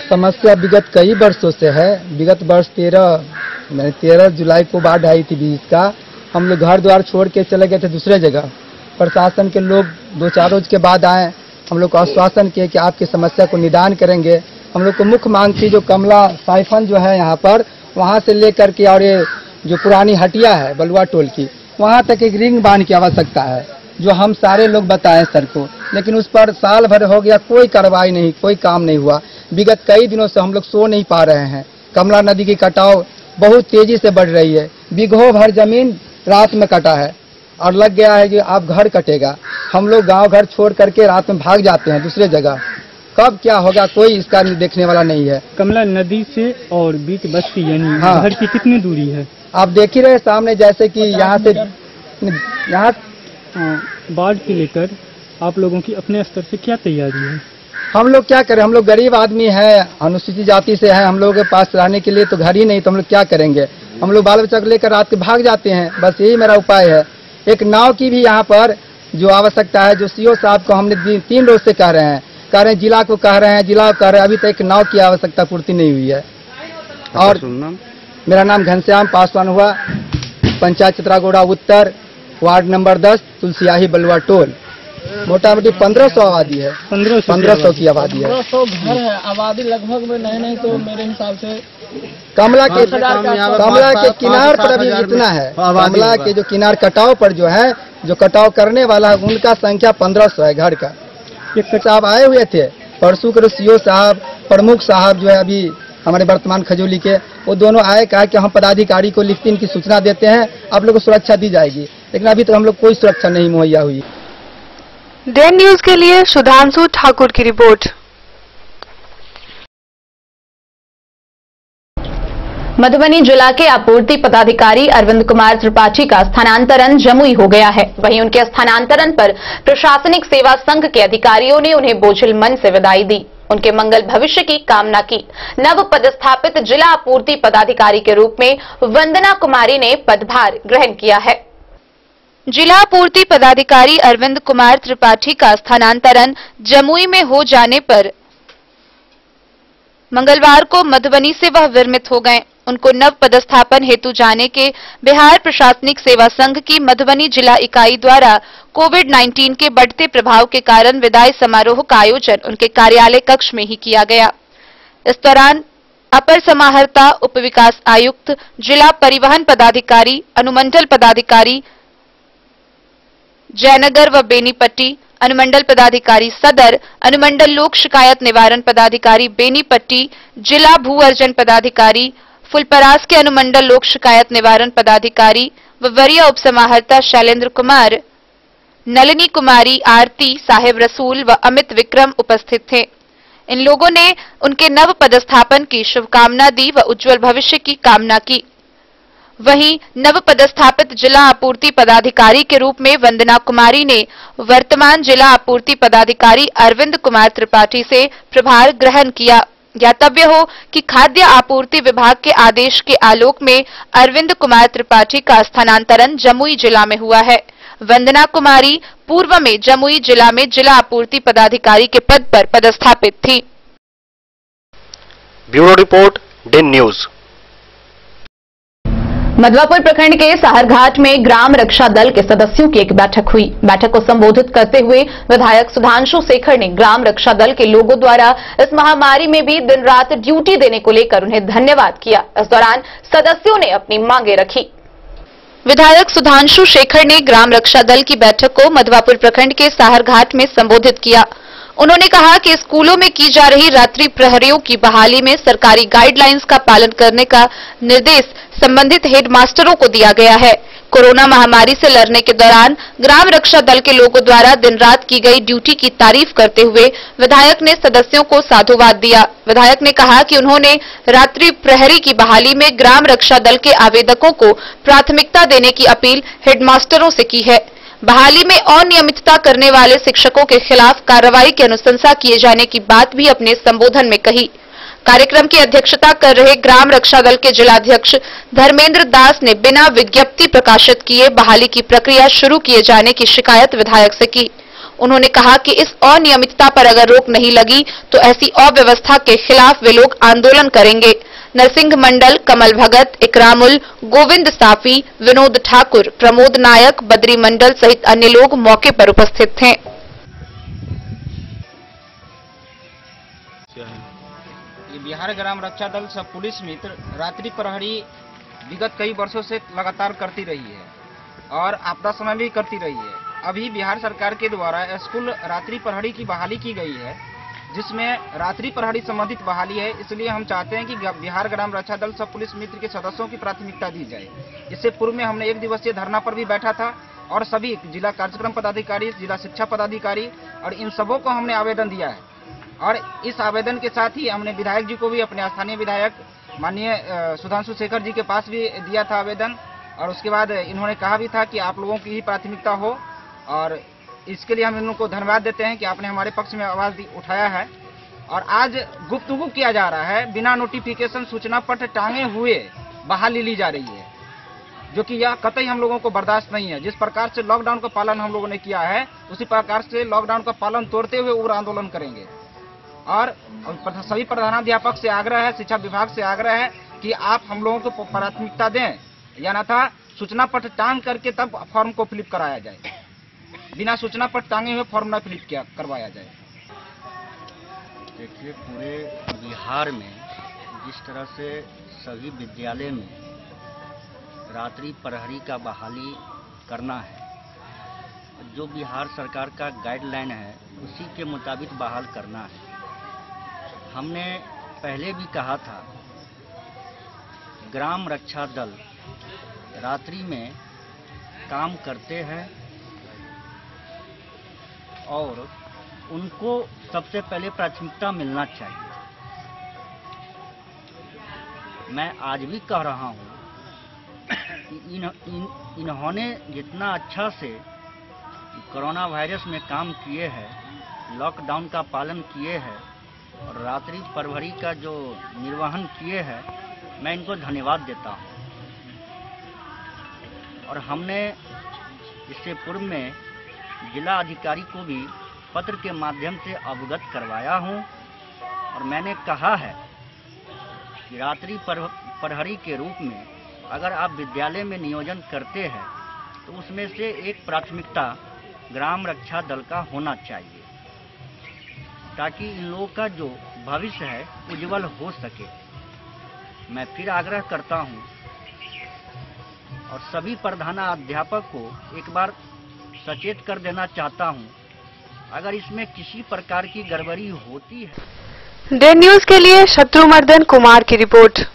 समस्या विगत कई वर्षों से है। विगत वर्ष 13 जुलाई को बाढ़ आई थी 20 का। हम लोग घर द्वार छोड़ के चले गए थे दूसरे जगह। प्रशासन के लोग 2-4 रोज के बाद आए, हम लोग को आश्वासन किए कि आपकी समस्या को निदान करेंगे। हम लोग को मुख्य मांग थी जो कमला साइफन जो है यहाँ पर, वहाँ से लेकर के और ये जो पुरानी हटिया है बलुआ टोल की, वहाँ तक एक रिंग बांध की आवश्यकता है, जो हम सारे लोग बताएं सर को। लेकिन उस पर साल भर हो गया, कोई कार्रवाई नहीं, कोई काम नहीं हुआ। विगत कई दिनों से हम लोग सो नहीं पा रहे हैं। कमला नदी की कटाव बहुत तेजी से बढ़ रही है। बीघों भर जमीन रात में कटा है और लग गया है कि अब घर कटेगा। हम लोग गांव घर छोड़ करके रात में भाग जाते हैं दूसरे जगह। कब क्या होगा कोई इसका देखने वाला नहीं है। कमला नदी से और बीच बस्ती यानी हाँ। घर की कितनी दूरी है? आप देख ही रहे सामने, जैसे कि यहाँ से यहाँ बाढ़ के लेकर आप लोगों की अपने स्तर से क्या तैयारी है? हम लोग क्या करें, हम लोग गरीब आदमी हैं, अनुसूचित जाति से हैं। हम लोगों के पास रहने के लिए तो घर ही नहीं, तो हम लोग क्या करेंगे? हम लोग बाल बच्चा को लेकर रात के भाग जाते हैं। बस यही मेरा उपाय है। एक नाव की भी यहाँ पर जो आवश्यकता है, जो सीओ साहब को हमने 3 रोज से कह रहे हैं, जिला को कह रहे हैं, जिला को कह रहे हैं, अभी तक एक नाव की आवश्यकता पूर्ति नहीं हुई है। और मेरा नाम घनश्याम पासवान हुआ, पंचायत चित्रागोड़ा उत्तर, वार्ड नंबर 10, तुलसियाही बलुआ टोल। मोटा मोटी 1500 आबादी है। 1500 की आबादी है। 1500 घर है, आबादी लगभग में नहीं तो मेरे हिसाब से कमला के किनार पर अभी जितना है, कमला के जो किनार कटाव पर जो है, जो कटाव करने वाला है, उनका संख्या 1500 है घर का। साहब आए हुए थे परसों के, सीओ साहब, प्रमुख साहब जो है अभी हमारे वर्तमान खजूली के, वो दोनों आए, कहा कि हम पदाधिकारी को लिखती इनकी सूचना देते हैं, आप लोग को सुरक्षा दी जाएगी, लेकिन अभी तक हम लोग कोई सुरक्षा नहीं मुहैया हुई। डे न्यूज के लिए सुधांशु ठाकुर की रिपोर्ट। मधुबनी जिला के आपूर्ति पदाधिकारी अरविंद कुमार त्रिपाठी का स्थानांतरण जमुई हो गया है। वहीं उनके स्थानांतरण पर प्रशासनिक सेवा संघ के अधिकारियों ने उन्हें बोझिल मन से विदाई दी, उनके मंगल भविष्य की कामना की। नव पदस्थापित जिला आपूर्ति पदाधिकारी के रूप में वंदना कुमारी ने पदभार ग्रहण किया है। जिला आपूर्ति पदाधिकारी अरविंद कुमार त्रिपाठी का स्थानांतरण जमुई में हो जाने पर मंगलवार को मधुबनी से वह विरमित हो गए। उनको नव पदस्थापन हेतु जाने के बिहार प्रशासनिक सेवा संघ की मधुबनी जिला इकाई द्वारा कोविड-19 के बढ़ते प्रभाव के कारण विदाई समारोह का आयोजन उनके कार्यालय कक्ष में ही किया गया। इस दौरान अपर समाहर्ता, उप विकास आयुक्त, जिला परिवहन पदाधिकारी, अनुमंडल पदाधिकारी जयनगर व बेनीपट्टी, अनुमंडल पदाधिकारी सदर, अनुमंडल लोक शिकायत निवारण पदाधिकारी बेनीपट्टी, जिला भू अर्जन पदाधिकारी फुलपरास के अनुमंडल लोक शिकायत निवारण पदाधिकारी व वरीय उप समाहर्ता शैलेंद्र कुमार, नलिनी कुमारी, आरती, साहेब रसूल व अमित विक्रम उपस्थित थे। इन लोगों ने उनके नव पदस्थापन की शुभकामना दी व उज्जवल भविष्य की कामना की। वहीं नव पदस्थापित जिला आपूर्ति पदाधिकारी के रूप में वंदना कुमारी ने वर्तमान जिला आपूर्ति पदाधिकारी अरविंद कुमार त्रिपाठी से प्रभार ग्रहण किया। ज्ञातव्य हो कि खाद्य आपूर्ति विभाग के आदेश के आलोक में अरविंद कुमार त्रिपाठी का स्थानांतरण जमुई जिला में हुआ है। वंदना कुमारी पूर्व में जमुई जिला में जिला आपूर्ति पदाधिकारी के पद पर पदस्थापित थी। Bureau report, day news. Madhwapur प्रखंड के साहरघाट में ग्राम रक्षा दल के सदस्यों की एक बैठक हुई। बैठक को संबोधित करते हुए विधायक सुधांशु शेखर ने ग्राम रक्षा दल के लोगों द्वारा इस महामारी में भी दिन रात ड्यूटी देने को लेकर उन्हें धन्यवाद किया। इस दौरान सदस्यों ने अपनी मांगे रखी। विधायक सुधांशु शेखर ने ग्राम रक्षा दल की बैठक को मधवापुर प्रखंड के साहरघाट में संबोधित किया। उन्होंने कहा कि स्कूलों में की जा रही रात्रि प्रहरियों की बहाली में सरकारी गाइडलाइंस का पालन करने का निर्देश संबंधित हेडमास्टरों को दिया गया है। कोरोना महामारी से लड़ने के दौरान ग्राम रक्षा दल के लोगों द्वारा दिन रात की गई ड्यूटी की तारीफ करते हुए विधायक ने सदस्यों को साधुवाद दिया। विधायक ने कहा कि उन्होंने रात्रि प्रहरी की बहाली में ग्राम रक्षा दल के आवेदकों को प्राथमिकता देने की अपील हेडमास्टरों से की है। बहाली में अनियमितता करने वाले शिक्षकों के खिलाफ कार्रवाई की अनुशंसा किए जाने की बात भी अपने संबोधन में कही। कार्यक्रम की अध्यक्षता कर रहे ग्राम रक्षा दल के जिलाध्यक्ष धर्मेंद्र दास ने बिना विज्ञप्ति प्रकाशित किए बहाली की प्रक्रिया शुरू किए जाने की शिकायत विधायक से की। उन्होंने कहा कि इस अनियमितता पर अगर रोक नहीं लगी तो ऐसी अव्यवस्था के खिलाफ वे लोग आंदोलन करेंगे। नरसिंह मंडल, कमल भगत, इकरामुल, गोविंद साफी, विनोद ठाकुर, प्रमोद नायक, बद्री मंडल सहित अन्य लोग मौके पर उपस्थित थे। बिहार ग्राम रक्षा दल सब पुलिस मित्र रात्रि प्रहरी विगत कई वर्षों से लगातार करती रही है और आपदा समय भी करती रही है। अभी बिहार सरकार के द्वारा स्कूल रात्रि प्रहरी की बहाली की गई है, जिसमें रात्रि प्रहरी संबंधित बहाली है। इसलिए हम चाहते हैं कि बिहार ग्राम रक्षा दल सब पुलिस मित्र के सदस्यों की प्राथमिकता दी जाए। इससे पूर्व में हमने 1 दिवसीय धरना पर भी बैठा था और सभी जिला कार्यक्रम पदाधिकारी, जिला शिक्षा पदाधिकारी और इन सबों को हमने आवेदन दिया है। और इस आवेदन के साथ ही हमने विधायक जी को भी, अपने स्थानीय विधायक माननीय सुधांशु शेखर जी के पास भी दिया था आवेदन। और उसके बाद इन्होंने कहा भी था कि आप लोगों की ही प्राथमिकता हो, और इसके लिए हम इन लोगों को धन्यवाद देते हैं कि आपने हमारे पक्ष में आवाज उठाया है। और आज गुफ्तगू किया जा रहा है, बिना नोटिफिकेशन सूचना पत्र टांगे हुए बहाली ली जा रही है, जो कि यह कतई हम लोगों को बर्दाश्त नहीं है। जिस प्रकार से लॉकडाउन का पालन हम लोगों ने किया है, उसी प्रकार से लॉकडाउन का पालन तोड़ते हुए उग्र आंदोलन करेंगे। और सभी प्रधानाध्यापक से आग्रह है, शिक्षा विभाग से आग्रह है कि आप हम लोगों को प्राथमिकता दें, या न था सूचना पत्र टांग करके तब फॉर्म को फिलिप कराया जाए, बिना सूचना पत्र टांगे हुए फॉर्म न फिलिप करवाया जाए। देखिए, पूरे बिहार में जिस तरह से सभी विद्यालय में रात्रि प्रहरी का बहाली करना है, जो बिहार सरकार का गाइडलाइन है उसी के मुताबिक बहाल करना है। हमने पहले भी कहा था, ग्राम रक्षा दल रात्रि में काम करते हैं और उनको सबसे पहले प्राथमिकता मिलना चाहिए। मैं आज भी कह रहा हूँ कि इन्होंने जितना अच्छा से कोरोना वायरस में काम किए हैं, लॉकडाउन का पालन किए हैं और रात्रि प्रहरी का जो निर्वहन किए हैं, मैं इनको धन्यवाद देता हूँ। और हमने इससे पूर्व में जिला अधिकारी को भी पत्र के माध्यम से अवगत करवाया हूँ और मैंने कहा है कि रात्रि प्रहरी के रूप में अगर आप विद्यालय में नियोजन करते हैं तो उसमें से एक प्राथमिकता ग्राम रक्षा दल का होना चाहिए, ताकि इन लोगों का जो भविष्य है उज्जवल हो सके। मैं फिर आग्रह करता हूं और सभी प्रधानाध्यापक को एक बार सचेत कर देना चाहता हूं, अगर इसमें किसी प्रकार की गड़बड़ी होती है। डे न्यूज के लिए शत्रुमर्दन कुमार की रिपोर्ट।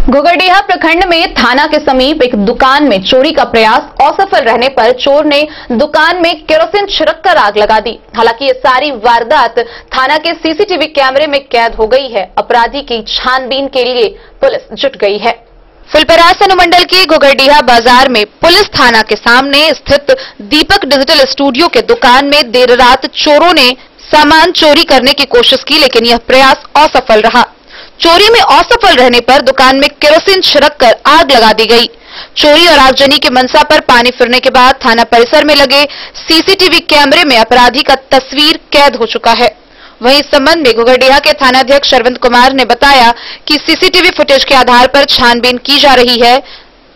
घुघड़ीहा प्रखंड में थाना के समीप एक दुकान में चोरी का प्रयास असफल रहने पर चोर ने दुकान में केरोसिन छिड़ककर आग लगा दी। हालांकि ये सारी वारदात थाना के सीसीटीवी कैमरे में कैद हो गई है। अपराधी की छानबीन के लिए पुलिस जुट गई है। फुलपरास अनुमंडल की घुघड़ीहा बाजार में पुलिस थाना के सामने स्थित दीपक डिजिटल स्टूडियो के दुकान में देर रात चोरों ने सामान चोरी करने की कोशिश की, लेकिन यह प्रयास असफल रहा। चोरी में असफल रहने पर दुकान में केरोसिन छिड़ककर आग लगा दी गई। चोरी और आगजनी की मंशा पर पानी फिरने के बाद थाना परिसर में लगे सीसीटीवी कैमरे में अपराधी का तस्वीर कैद हो चुका है। वहीं इस संबंध में घुघड़ीहा के थानाध्यक्ष अरविंद कुमार ने बताया कि सीसीटीवी फुटेज के आधार पर छानबीन की जा रही है,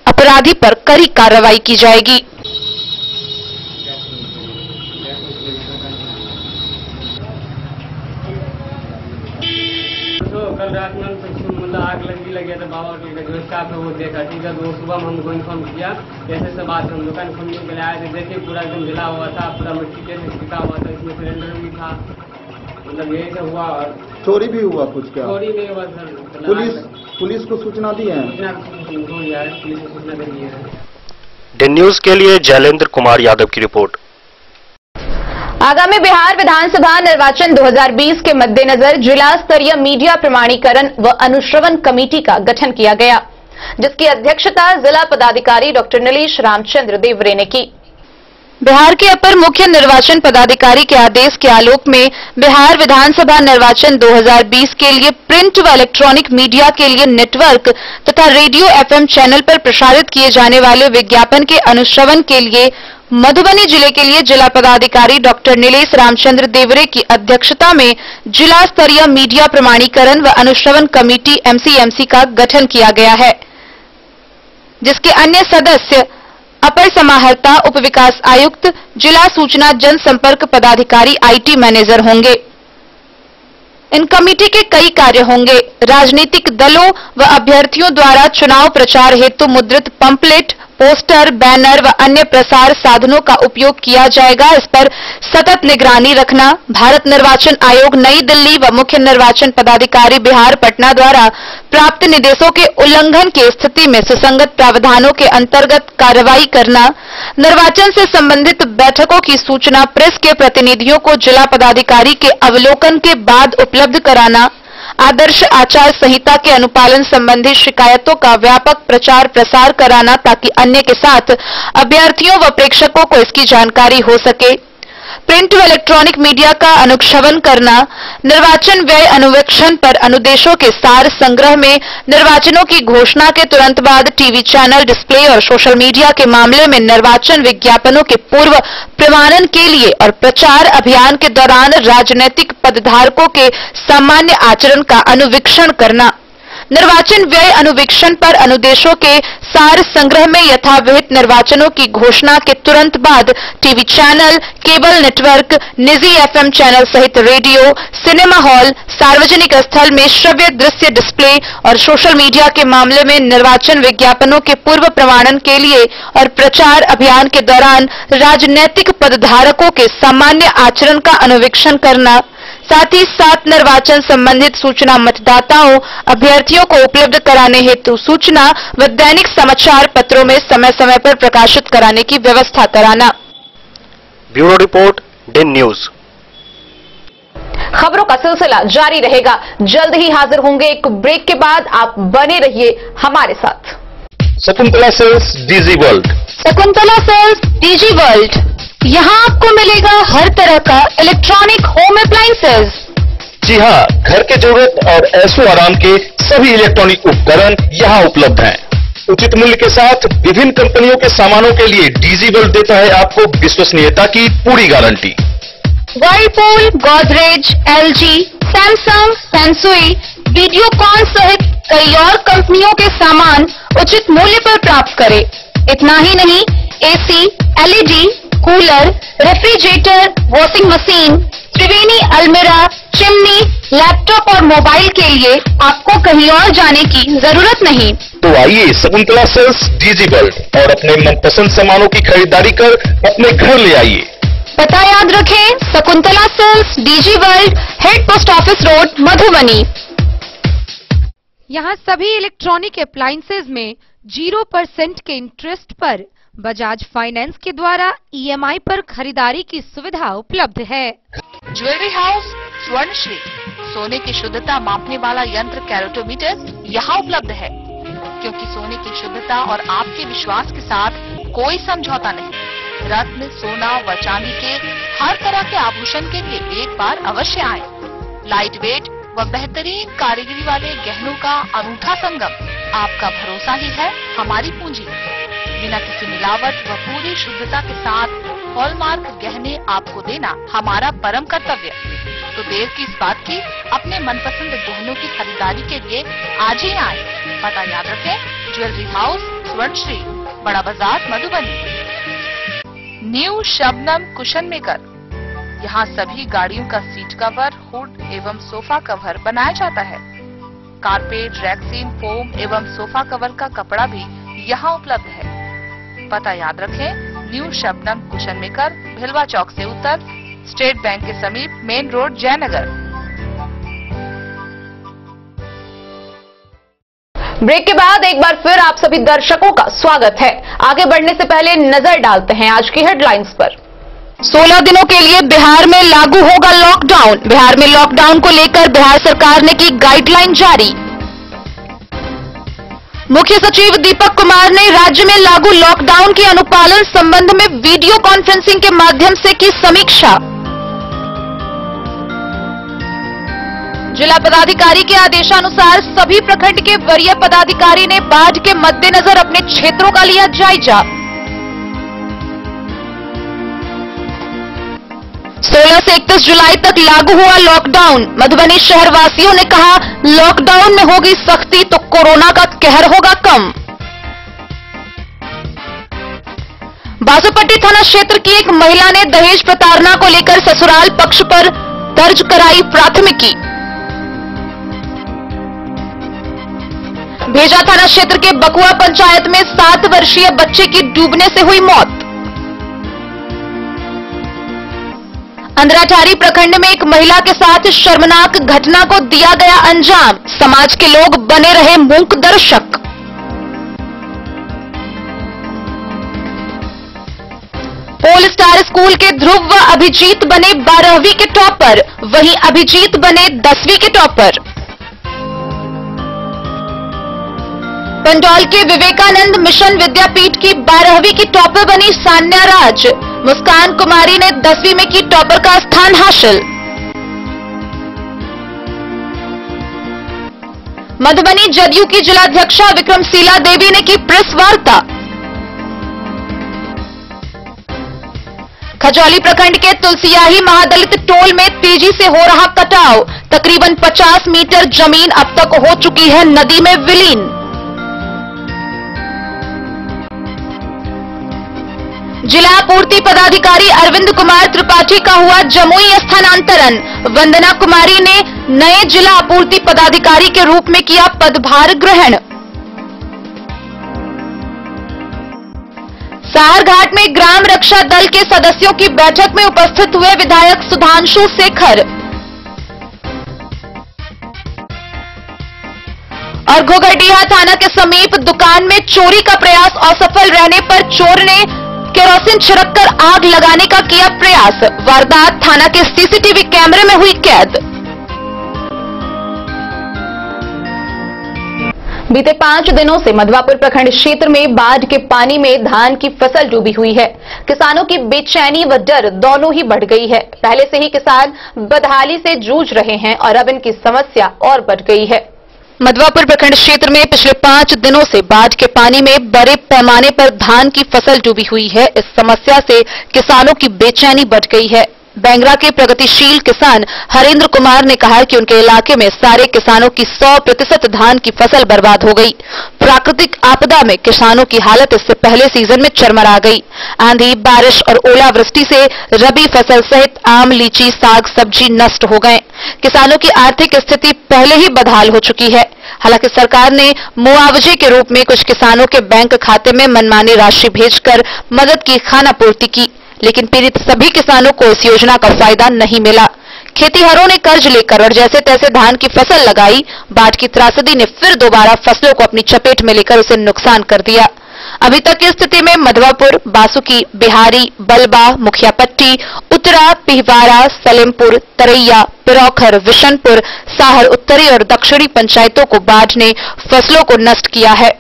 अपराधी पर कड़ी कार्रवाई की जाएगी। तो कल रात में मतलब आग लग गया था बाबा के स्टाफ है वो देखा, ठीक है। तो वो सुबह में हमको इन्फॉर्म किया, ऐसे सब बात हम दुकान खोलने के लिए आए थे। देखिए पूरा एकदम जला हुआ था, पूरा मिट्टी से टिका हुआ था, इसमें सिलेंडर भी था, मतलब यही सब हुआ। और चोरी भी हुआ कुछ? क्या चोरी नहीं हुआ सर। पुलिस को सूचना दी है? पुलिस को सूचना दे दी है। डे न्यूज के लिए जैलेंद्र कुमार यादव की रिपोर्ट। आगामी बिहार विधानसभा निर्वाचन 2020 के मद्देनजर जिला स्तरीय मीडिया प्रमाणीकरण व अनुश्रवण कमेटी का गठन किया गया, जिसकी अध्यक्षता जिला पदाधिकारी डॉक्टर नीलेश रामचंद्र देवरे ने की। बिहार के अपर मुख्य निर्वाचन पदाधिकारी के आदेश के आलोक में बिहार विधानसभा निर्वाचन 2020 के लिए प्रिंट व इलेक्ट्रॉनिक मीडिया के लिए नेटवर्क तथा रेडियो एफएम चैनल पर प्रसारित किए जाने वाले विज्ञापन के अनुश्रवण के लिए मधुबनी जिले के लिए जिला पदाधिकारी डॉक्टर नीलेश रामचंद्र देवरे की अध्यक्षता में जिला स्तरीय मीडिया प्रमाणीकरण व अनुश्रवण कमेटी एमसीएमसी का गठन किया गया है, जिसके अन्य सदस्य अपर समाहर्ता, उप विकास आयुक्त, जिला सूचना जनसंपर्क पदाधिकारी, आईटी मैनेजर होंगे। इन कमेटी के कई कार्य होंगे। राजनीतिक दलों व अभ्यर्थियों द्वारा चुनाव प्रचार हेतु मुद्रित पंपलेट, पोस्टर, बैनर व अन्य प्रसार साधनों का उपयोग किया जाएगा। इस पर सतत निगरानी रखना। भारत निर्वाचन आयोग नई दिल्ली व मुख्य निर्वाचन पदाधिकारी बिहार पटना द्वारा प्राप्त निर्देशों के उल्लंघन की स्थिति में सुसंगत प्रावधानों के अंतर्गत कार्रवाई करना। निर्वाचन से संबंधित बैठकों की सूचना प्रेस के प्रतिनिधियों को जिला पदाधिकारी के अवलोकन के बाद उपलब्ध कराना। आदर्श आचार संहिता के अनुपालन संबंधी शिकायतों का व्यापक प्रचार प्रसार कराना, ताकि अन्य के साथ अभ्यर्थियों व प्रेक्षकों को इसकी जानकारी हो सके। प्रिंट व इलेक्ट्रॉनिक मीडिया का अनुश्रवण करना। निर्वाचन व्यय अनुवीक्षण पर अनुदेशों के सार संग्रह में निर्वाचनों की घोषणा के तुरंत बाद टीवी चैनल, डिस्प्ले और सोशल मीडिया के मामले में निर्वाचन विज्ञापनों के पूर्व प्रमाणन के लिए और प्रचार अभियान के दौरान राजनीतिक पदधारकों के सामान्य आचरण का अनुवीक्षण करना। निर्वाचन व्यय अनुवीक्षण पर अनुदेशों के सार संग्रह में यथाविहित निर्वाचनों की घोषणा के तुरंत बाद टीवी चैनल, केबल नेटवर्क, निजी एफएम चैनल सहित रेडियो, सिनेमा हॉल, सार्वजनिक स्थल में श्रव्य दृश्य डिस्प्ले और सोशल मीडिया के मामले में निर्वाचन विज्ञापनों के पूर्व प्रमाणन के लिए और प्रचार अभियान के दौरान राजनीतिक पदधारकों के सामान्य आचरण का अनुवीक्षण करना। साथ ही 7 निर्वाचन संबंधित सूचना मतदाताओं अभ्यर्थियों को उपलब्ध कराने हेतु सूचना व दैनिक समाचार पत्रों में समय समय पर प्रकाशित कराने की व्यवस्था कराना। Bureau report Den news. खबरों का सिलसिला जारी रहेगा। जल्द ही हाजिर होंगे एक ब्रेक के बाद। आप बने रहिए हमारे साथ। Shakuntala sales Digi World. Shakuntala sales Digi World, यहाँ आपको मिलेगा हर तरह का इलेक्ट्रॉनिक होम अप्लायंसेज। जी हाँ, घर के जरूरत और ऐशो आराम के सभी इलेक्ट्रॉनिक उपकरण यहाँ उपलब्ध हैं। उचित मूल्य के साथ विभिन्न कंपनियों के सामानों के लिए डीजी वर्ल्ड देता है आपको विश्वसनीयता की पूरी guarantee. Whirlpool, Godrej, LG, Samsung, Sansui, Videocon सहित कई और कंपनियों के सामान उचित मूल्य पर प्राप्त करें। इतना ही नहीं, AC, LED, cooler, refrigerator, washing machine, Triveni अलमीरा, चिमनी, लैपटॉप और मोबाइल के लिए आपको कहीं और जाने की जरूरत नहीं। तो आइए शकुंतला सेल्स डीजी वर्ल्ड और अपने मनपसंद सामानों की खरीदारी कर अपने घर ले आइए। पता याद रखें, Shakuntala sales Digi World, head post office road, Madhubani. यहाँ सभी इलेक्ट्रॉनिक अप्लायंसेज में 0% के इंटरेस्ट पर बजाज फाइनेंस के द्वारा EMI पर खरीदारी की सुविधा उपलब्ध है। ज्वेलरी हाउस स्वर्णश्री, सोने की शुद्धता मापने वाला यंत्र कैरेटोमीटर यहाँ उपलब्ध है, क्योंकि सोने की शुद्धता और आपके विश्वास के साथ कोई समझौता नहीं। रत्न, सोना व चांदी के हर तरह के आभूषण के लिए एक बार अवश्य आए। लाइट वेट व बेहतरीन कारीगरी वाले गहनों का अनूठा संगम, आपका भरोसा ही है हमारी पूंजी। बिना किसी मिलावट व पूरी शुद्धता के साथ हॉलमार्क गहने आपको देना हमारा परम कर्तव्य। तो देर किस बात की, अपने मनपसंद गहनों की खरीदारी के लिए आज ही आए। पता याद रखें, ज्वेलरी हाउस स्वर्णश्री, बड़ा बाजार, Madhubani. New Shabnam cushion maker, यहाँ सभी गाड़ियों का सीट कवर, हुड एवं सोफा कवर बनाया जाता है। कारपेट, रैक्सीन, फोम एवं सोफा कवर का कपड़ा भी यहाँ उपलब्ध है। पता याद रखें, न्यू शबनम कुशन मेकर, भिलवा चौक से उत्तर, स्टेट बैंक के समीप, मेन रोड, जयनगर। ब्रेक के बाद एक बार फिर आप सभी दर्शकों का स्वागत है। आगे बढ़ने से पहले नजर डालते हैं आज की हेडलाइंस पर। 16 दिनों के लिए बिहार में लागू होगा लॉकडाउन। बिहार में लॉकडाउन को लेकर बिहार सरकार ने की गाइडलाइन जारी। मुख्य सचिव दीपक कुमार ने राज्य में लागू लॉकडाउन के अनुपालन संबंध में वीडियो कॉन्फ्रेंसिंग के माध्यम से की समीक्षा। जिला पदाधिकारी के आदेशानुसार सभी प्रखंड के वरीय पदाधिकारी ने बाढ़ के मद्देनजर अपने क्षेत्रों का लिया जायजा। 16 से 31 जुलाई तक लागू हुआ लॉकडाउन। मधुबनी शहर वासियों ने कहा, लॉकडाउन में होगी सख्ती तो कोरोना का कहर होगा कम। बासोपट्टी थाना क्षेत्र की एक महिला ने दहेज प्रताड़ना को लेकर ससुराल पक्ष पर दर्ज कराई प्राथमिकी। भेजा थाना क्षेत्र के बकुआ पंचायत में 7 वर्षीय बच्चे की डूबने से हुई मौत। अंधराठारी प्रखंड में एक महिला के साथ शर्मनाक घटना को दिया गया अंजाम। समाज के लोग बने रहे मूक दर्शक। पोल स्टार स्कूल के ध्रुव व अभिजीत बने 12वीं के टॉपर, वहीं अभिजीत बने 10वीं के टॉपर। पंडौल के विवेकानंद मिशन विद्यापीठ की 12वीं की टॉपर बनी सान्या राज। मुस्कान कुमारी ने 10वीं में की टॉपर का स्थान हासिल। मधुबनी जदयू की जिलाध्यक्षा विक्रमशीला देवी ने की प्रेस वार्ता। खजौली प्रखंड के तुलसियाही महादलित टोल में तेजी से हो रहा कटाव। तकरीबन 50 मीटर जमीन अब तक हो चुकी है नदी में विलीन। जिला आपूर्ति पदाधिकारी अरविंद कुमार त्रिपाठी का हुआ जमुई स्थानांतरण। वंदना कुमारी ने नए जिला आपूर्ति पदाधिकारी के रूप में किया पदभार ग्रहण। साहरघाट में ग्राम रक्षा दल के सदस्यों की बैठक में उपस्थित हुए विधायक सुधांशु शेखर। और घोघरडीहा थाना के समीप दुकान में चोरी का प्रयास असफल रहने पर चोर ने केरोसिन छिड़ककर आग लगाने का किया प्रयास। वारदात थाना के सीसीटीवी कैमरे में हुई कैद। बीते 5 दिनों से मधवापुर प्रखंड क्षेत्र में बाढ़ के पानी में धान की फसल डूबी हुई है। किसानों की बेचैनी व डर दोनों ही बढ़ गई है। पहले से ही किसान बदहाली से जूझ रहे हैं और अब इनकी समस्या और बढ़ गई है। मधवापुर प्रखंड क्षेत्र में पिछले 5 दिनों से बाढ़ के पानी में बड़े पैमाने पर धान की फसल डूबी हुई है। इस समस्या से किसानों की बेचैनी बढ़ गई है। बैंगरा के प्रगतिशील किसान हरेंद्र कुमार ने कहा कि उनके इलाके में सारे किसानों की 100% धान की फसल बर्बाद हो गई। प्राकृतिक आपदा में किसानों की हालत इससे पहले सीजन में चरमरा गई। आंधी, बारिश और ओलावृष्टि से रबी फसल सहित आम, लीची, साग सब्जी नष्ट हो गए। किसानों की आर्थिक स्थिति पहले ही बदहाल हो चुकी है। हालांकि सरकार ने मुआवजे के रूप में कुछ किसानों के बैंक खाते में मनमानी राशि भेजकर मदद की खानापूर्ति की, लेकिन पीड़ित सभी किसानों को इस योजना का फायदा नहीं मिला। खेतीहरों ने कर्ज लेकर और जैसे तैसे धान की फसल लगाई। बाढ़ की त्रासदी ने फिर दोबारा फसलों को अपनी चपेट में लेकर उसे नुकसान कर दिया। अभी तक की स्थिति में मधवापुर, बासुकी, बिहारी, बलबा, मुखियापट्टी, उत्तरा, पिहवारा, सलेमपुर, तरैया, पिरौखर, विशनपुर, साहर उत्तरी और दक्षिणी पंचायतों को बाढ़ ने फसलों को नष्ट किया है।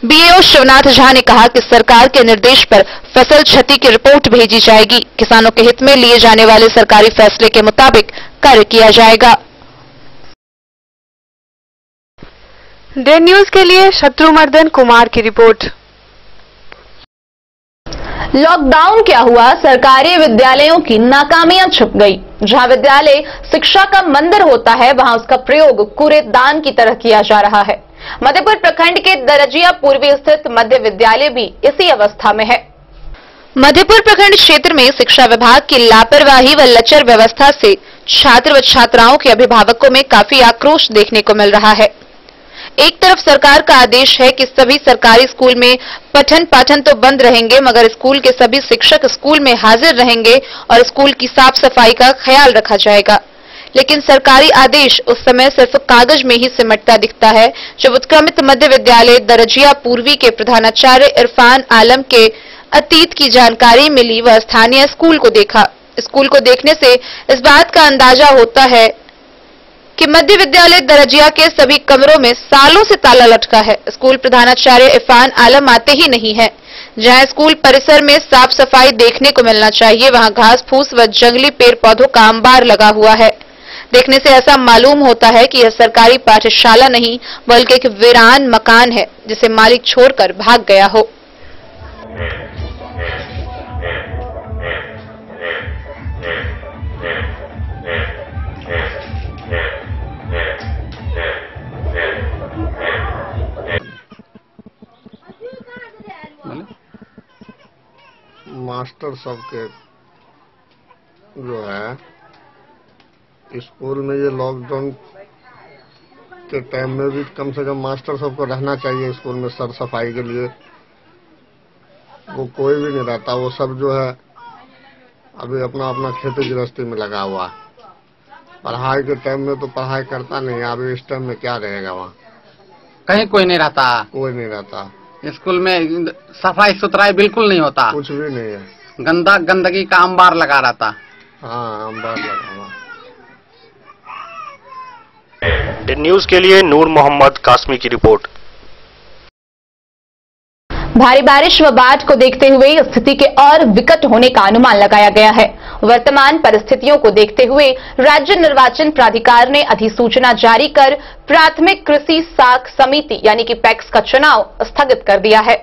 बीएओ शिवनाथ झा ने कहा कि सरकार के निर्देश पर फसल क्षति की रिपोर्ट भेजी जाएगी। किसानों के हित में लिए जाने वाले सरकारी फैसले के मुताबिक कार्य किया जाएगा। डे न्यूज के लिए शत्रुमर्दन कुमार की रिपोर्ट। लॉकडाउन क्या हुआ, सरकारी विद्यालयों की नाकामियां छुप गई। जहां विद्यालय शिक्षा का मंदिर होता है, वहां उसका प्रयोग कूड़ेदान की तरह किया जा रहा है। मधेपुर प्रखंड के दरजिया पूर्वी स्थित मध्य विद्यालय भी इसी अवस्था में है। मधेपुर प्रखंड क्षेत्र में शिक्षा विभाग की लापरवाही व लचर व्यवस्था से छात्र व छात्राओं के अभिभावकों में काफी आक्रोश देखने को मिल रहा है। एक तरफ सरकार का आदेश है कि सभी सरकारी स्कूल में पठन पाठन तो बंद रहेंगे, मगर स्कूल के सभी शिक्षक स्कूल में हाजिर रहेंगे और स्कूल की साफ सफाई का ख्याल रखा जाएगा। लेकिन सरकारी आदेश उस समय सिर्फ कागज में ही सिमटता दिखता है। जब उत्क्रमित मध्य विद्यालय दरजिया पूर्वी के प्रधानाचार्य इरफान आलम के अतीत की जानकारी मिली व स्थानीय स्कूल को देखा। स्कूल को देखने से इस बात का अंदाजा होता है कि मध्य विद्यालय दरजिया के सभी कमरों में सालों से ताला लटका है। स्कूल प्रधानाचार्य इरफान आलम आते ही नहीं है। जहां स्कूल परिसर में साफ सफाई देखने को मिलना चाहिए, वहां घास फूस व जंगली पेड़ पौधों का अंबार लगा हुआ है। देखने से ऐसा मालूम होता है कि यह सरकारी पाठशाला नहीं बल्कि एक वीरान मकान है जिसे मालिक छोड़कर भाग गया हो। मास्टर सबके जो है स्कूल में ये लॉकडाउन के टाइम में भी कम से कम मास्टर सबको रहना चाहिए स्कूल में सर सफाई के लिए। वो कोई भी नहीं रहता, वो सब जो है अभी अपना अपना खेती गृहस्थी में लगा हुआ है। पढ़ाई के टाइम में तो पढ़ाई करता नहीं, अभी इस टाइम में क्या रहेगा वहाँ? कहीं कोई नहीं रहता, कोई नहीं रहता। स्कूल में सफाई सुथराई बिल्कुल नहीं होता, कुछ भी नहीं है। गंदगी का अंबार लगा रहता। हाँ, अंबार लगा हुआ। न्यूज के लिए नूर मोहम्मद कासमी की रिपोर्ट। भारी बारिश व बाढ़ को देखते हुए स्थिति के और विकट होने का अनुमान लगाया गया है। वर्तमान परिस्थितियों को देखते हुए राज्य निर्वाचन प्राधिकार ने अधिसूचना जारी कर प्राथमिक कृषि साख समिति यानी कि पैक्स का चुनाव स्थगित कर दिया है।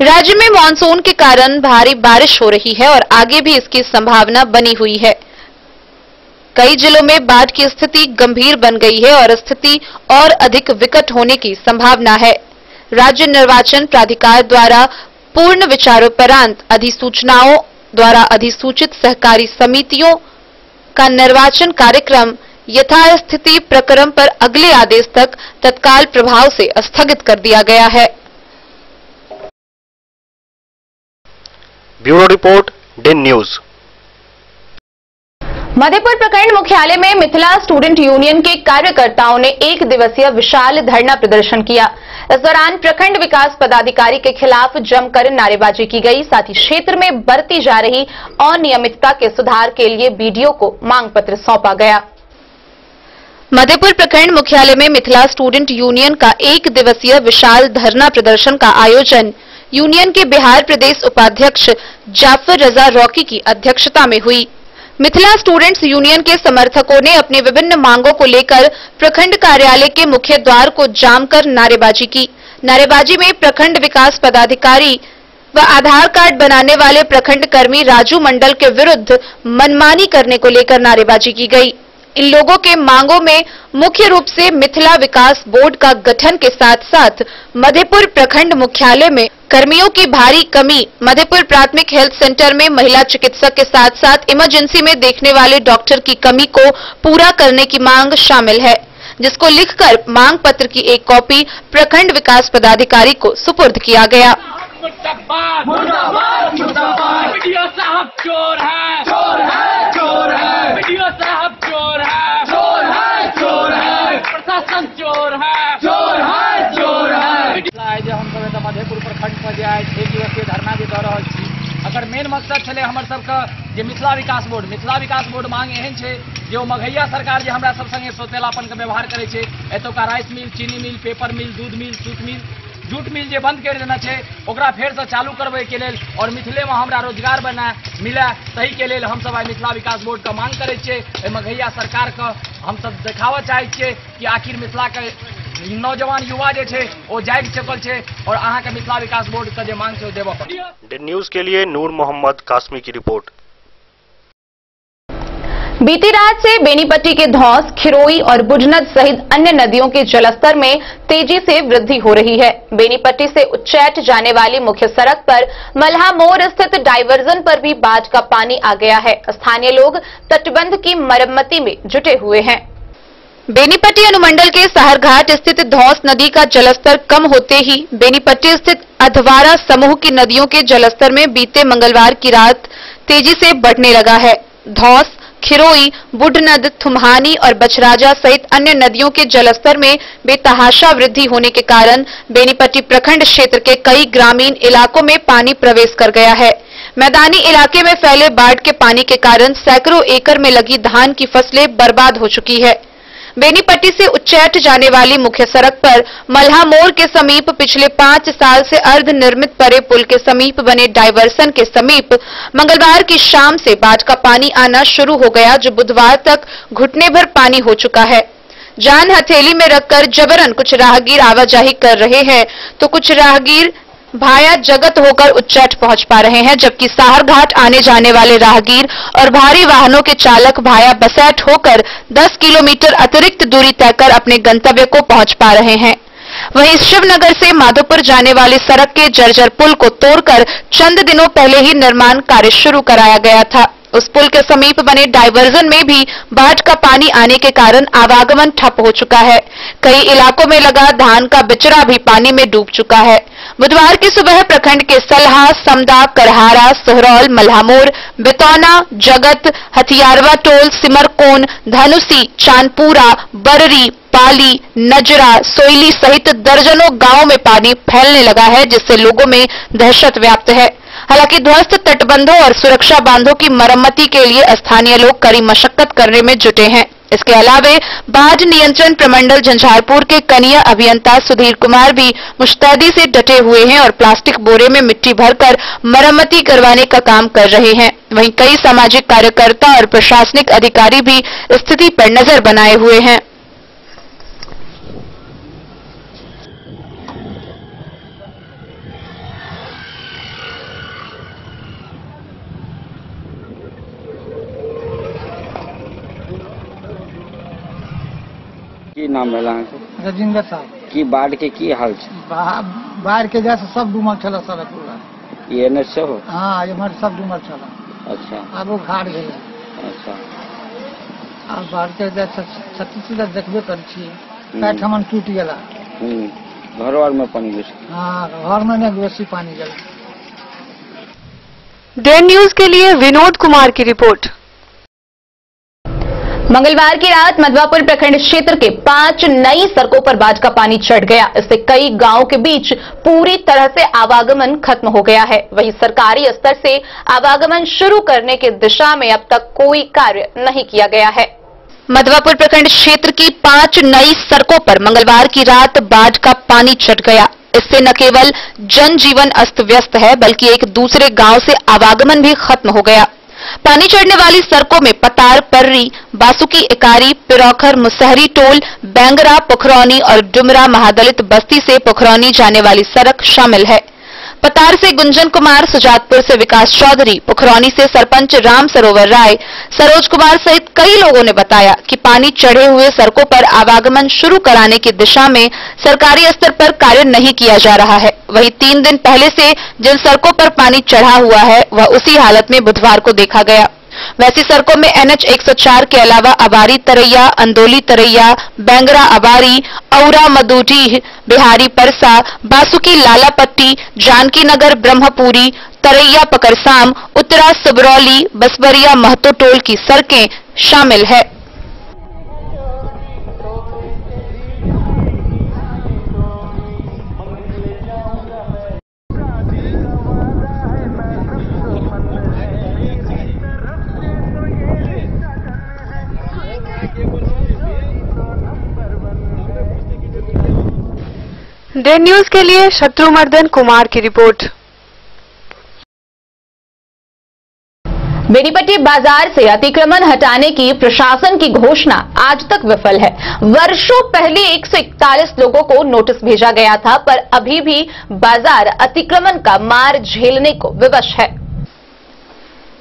राज्य में मानसून के कारण भारी बारिश हो रही है और आगे भी इसकी संभावना बनी हुई है। कई जिलों में बाढ़ की स्थिति गंभीर बन गई है और स्थिति और अधिक विकट होने की संभावना है। राज्य निर्वाचन प्राधिकार द्वारा पूर्ण विचारोपरांत अधिसूचनाओं द्वारा अधिसूचित सहकारी समितियों का निर्वाचन कार्यक्रम यथास्थिति प्रक्रम पर अगले आदेश तक तत्काल प्रभाव से स्थगित कर दिया गया है। Bureau report, day news. Madhepur प्रखंड मुख्यालय में मिथिला स्टूडेंट यूनियन के कार्यकर्ताओं ने एक दिवसीय विशाल धरना प्रदर्शन किया। इस दौरान प्रखंड विकास पदाधिकारी के खिलाफ जमकर नारेबाजी की गई। साथ ही क्षेत्र में बरती जा रही अनियमितता के सुधार के लिए बीडीओ को मांग पत्र सौंपा गया। मधेपुर प्रखंड मुख्यालय में मिथिला स्टूडेंट यूनियन का एक दिवसीय विशाल धरना प्रदर्शन का आयोजन यूनियन के बिहार प्रदेश उपाध्यक्ष जाफर रजा रॉकी की अध्यक्षता में हुई। मिथिला स्टूडेंट्स यूनियन के समर्थकों ने अपनी विभिन्न मांगों को लेकर प्रखंड कार्यालय के मुख्य द्वार को जाम कर नारेबाजी की। नारेबाजी में प्रखंड विकास पदाधिकारी व आधार कार्ड बनाने वाले प्रखंड कर्मी राजू मंडल के विरुद्ध मनमानी करने को लेकर नारेबाजी की गई। इन लोगों के मांगों में मुख्य रूप से मिथिला विकास बोर्ड का गठन के साथ साथ मधेपुर प्रखंड मुख्यालय में कर्मियों की भारी कमी, मधेपुर प्राथमिक हेल्थ सेंटर में महिला चिकित्सक के साथ साथ इमरजेंसी में देखने वाले डॉक्टर की कमी को पूरा करने की मांग शामिल है, जिसको लिखकर मांग पत्र की एक कॉपी प्रखंड विकास पदाधिकारी को सुपुर्द किया गया। वीडियो साहब चोर है, चोर है, चोर है। वीडियो साहब चोर है, चोर है, चोर है। प्रशासन चोर है, चोर है, चोर है। जो हम सब मधेपुर प्रखंड पर जे आए 6 दिवसीय धरना जे दऽ रहल छी, अगर मेन मकसद छलै हमर सबके जे मिथिला विकास बोर्ड मांग एहन छै जे ओ मघैया सरकार जे हमरा सब संगे सोतेलापन के व्यवहार करे छै। एतुका राइस मिल, चीनी मिल, पेपर मिल, दूध मिल, जूट मिल जे बंद कर देना छै ओकरा फेर से चालू करबे के लेल और मिथिले में हमरा रोजगार मिले तही के लेल हम सब आई मिथिला विकास बोर्ड का मांग करे छियै। मघैया सरकार के हम सब देखावा चाहे छियै कि आखिर मिथिला के नौजवान युवा जे छै ओ जाग चुकल छै और अहाँ के मिथिला विकास बोर्ड के जे मांग छै ओ देबऽ पड़त। डे न्यूज के लिए नूर मोहम्मद कासमी की रिपोर्ट। बीती रात से बेनीपट्टी के धौस, खिरोई और बुझनद सहित अन्य नदियों के जलस्तर में तेजी से वृद्धि हो रही है। बेनीपट्टी से उच्चैठ जाने वाली मुख्य सड़क पर मल्हा मोड़ स्थित डायवर्जन पर भी बाढ़ का पानी आ गया है। स्थानीय लोग तटबंध की मरम्मती में जुटे हुए हैं। बेनीपट्टी अनुमंडल के साहरघाट स्थित धौस नदी का जलस्तर कम होते ही बेनीपट्टी स्थित अधवारा समूह की नदियों के जलस्तर में बीते मंगलवार की रात तेजी से बढ़ने लगा है। धौस, खिरोई, बुढ़नद, थुम्हानी और बछराजा सहित अन्य नदियों के जलस्तर में बेतहाशा वृद्धि होने के कारण बेनीपट्टी प्रखंड क्षेत्र के कई ग्रामीण इलाकों में पानी प्रवेश कर गया है। मैदानी इलाके में फैले बाढ़ के पानी के कारण सैकड़ों एकड़ में लगी धान की फसलें बर्बाद हो चुकी है। बेनीपट्टी से उच्चैठ जाने वाली मुख्य सड़क पर मल्हा मोड़ के समीप पिछले 5 साल से अर्ध निर्मित परे पुल के समीप बने डायवर्सन के समीप मंगलवार की शाम से बाढ़ का पानी आना शुरू हो गया, जो बुधवार तक घुटने भर पानी हो चुका है। जान हथेली में रखकर जबरन कुछ राहगीर आवाजाही कर रहे हैं तो कुछ राहगीर भाया जगत होकर उच्चैठ पहुंच पा रहे हैं, जबकि साहरघाट आने जाने वाले राहगीर और भारी वाहनों के चालक भाया बसैठ होकर 10 किलोमीटर अतिरिक्त दूरी तय कर अपने गंतव्य को पहुंच पा रहे हैं। वहीं शिवनगर से माधोपुर जाने वाली सड़क के जर्जर पुल को तोड़कर चंद दिनों पहले ही निर्माण कार्य शुरू कराया गया था। उस पुल के समीप बने डायवर्जन में भी बाढ़ का पानी आने के कारण आवागमन ठप हो चुका है। कई इलाकों में लगा धान का बिचड़ा भी पानी में डूब चुका है। बुधवार की सुबह प्रखंड के सलहा, समदा, करहारा, सोहरौल, मल्हामोर, बितौना, जगत, हथियारवा टोल, सिमरकोन, धनुसी, चांदपुरा, बररी, पाली, नजरा, सोयली सहित दर्जनों गांवों में पानी फैलने लगा है, जिससे लोगों में दहशत व्याप्त है। हालांकि ध्वस्त तटबंधों और सुरक्षा बांधों की मरम्मती के लिए स्थानीय लोग कड़ी मशक्कत करने में जुटे हैं। इसके अलावा बाढ़ नियंत्रण प्रमंडल झंझारपुर के कनीय अभियंता सुधीर कुमार भी मुस्तैदी से डटे हुए हैं और प्लास्टिक बोरे में मिट्टी भरकर मरम्मती करवाने का काम कर रहे हैं। वहीं कई सामाजिक कार्यकर्ता और प्रशासनिक अधिकारी भी स्थिति पर नजर बनाए हुए हैं। की नाम भेल राजेंद्र साहब। की बाढ़ के की हाल छै? बाढ़ के जैसे सब डूमल छल सड़क पूरा। ये एनएच से हो? हाँ, एमहर सब डूमल छल। अच्छा। अब वो घाट गेल। अच्छा। अब बाढ़ के जैसे छत्तीस देखबे कर छियै, पैठ हमन टूट गेला। घरों आर में पानी घुस? हाँ, घर में नहीं बेसी पानी गेला। डे न्यूज के लिए विनोद कुमार की रिपोर्ट। मंगलवार की रात मधवापुर प्रखंड क्षेत्र के 5 नई सड़कों पर बाढ़ का पानी चढ़ गया। इससे कई गांवों के बीच पूरी तरह से आवागमन खत्म हो गया है। वहीं सरकारी स्तर से आवागमन शुरू करने की दिशा में अब तक कोई कार्य नहीं किया गया है। मधवापुर प्रखंड क्षेत्र की 5 नई सड़कों पर मंगलवार की रात बाढ़ का पानी चढ़ गया। इससे न केवल जनजीवन अस्त व्यस्त है, बल्कि एक दूसरे गांव से आवागमन भी खत्म हो गया। पानी चढ़ने वाली सड़कों में पतार, पर्री, बासुकी, इकारी, पिरौखर, मुसहरी टोल, बैंगरा, पोखरौनी और डुमरा महादलित बस्ती से पोखरौनी जाने वाली सड़क शामिल है। पतार से गुंजन कुमार, सुजातपुर से विकास चौधरी, पोखरौनी से सरपंच राम सरोवर राय, सरोज कुमार सहित कई लोगों ने बताया कि पानी चढ़े हुए सड़कों पर आवागमन शुरू कराने की दिशा में सरकारी स्तर पर कार्य नहीं किया जा रहा है। वहीं 3 दिन पहले से जिन सड़कों पर पानी चढ़ा हुआ है वह उसी हालत में बुधवार को देखा गया। वैसी सड़कों में NH 104 के अलावा अबारी तरैया, अंदोली तरैया, बैंगरा अबारी, औरा मदुडीह, बिहारी परसा, बासुकी लालापट्टी, जानकी नगर ब्रह्मपुरी, तरैया पकरसाम, उत्तरा सुबरौली, बसबरिया महतो टोल की सड़कें शामिल है। डे न्यूज के लिए शत्रुमर्दन कुमार की रिपोर्ट। बेनीपट्टी बाजार से अतिक्रमण हटाने की प्रशासन की घोषणा आज तक विफल है। वर्षों पहले 141 लोगों को नोटिस भेजा गया था, पर अभी भी बाजार अतिक्रमण का मार झेलने को विवश है।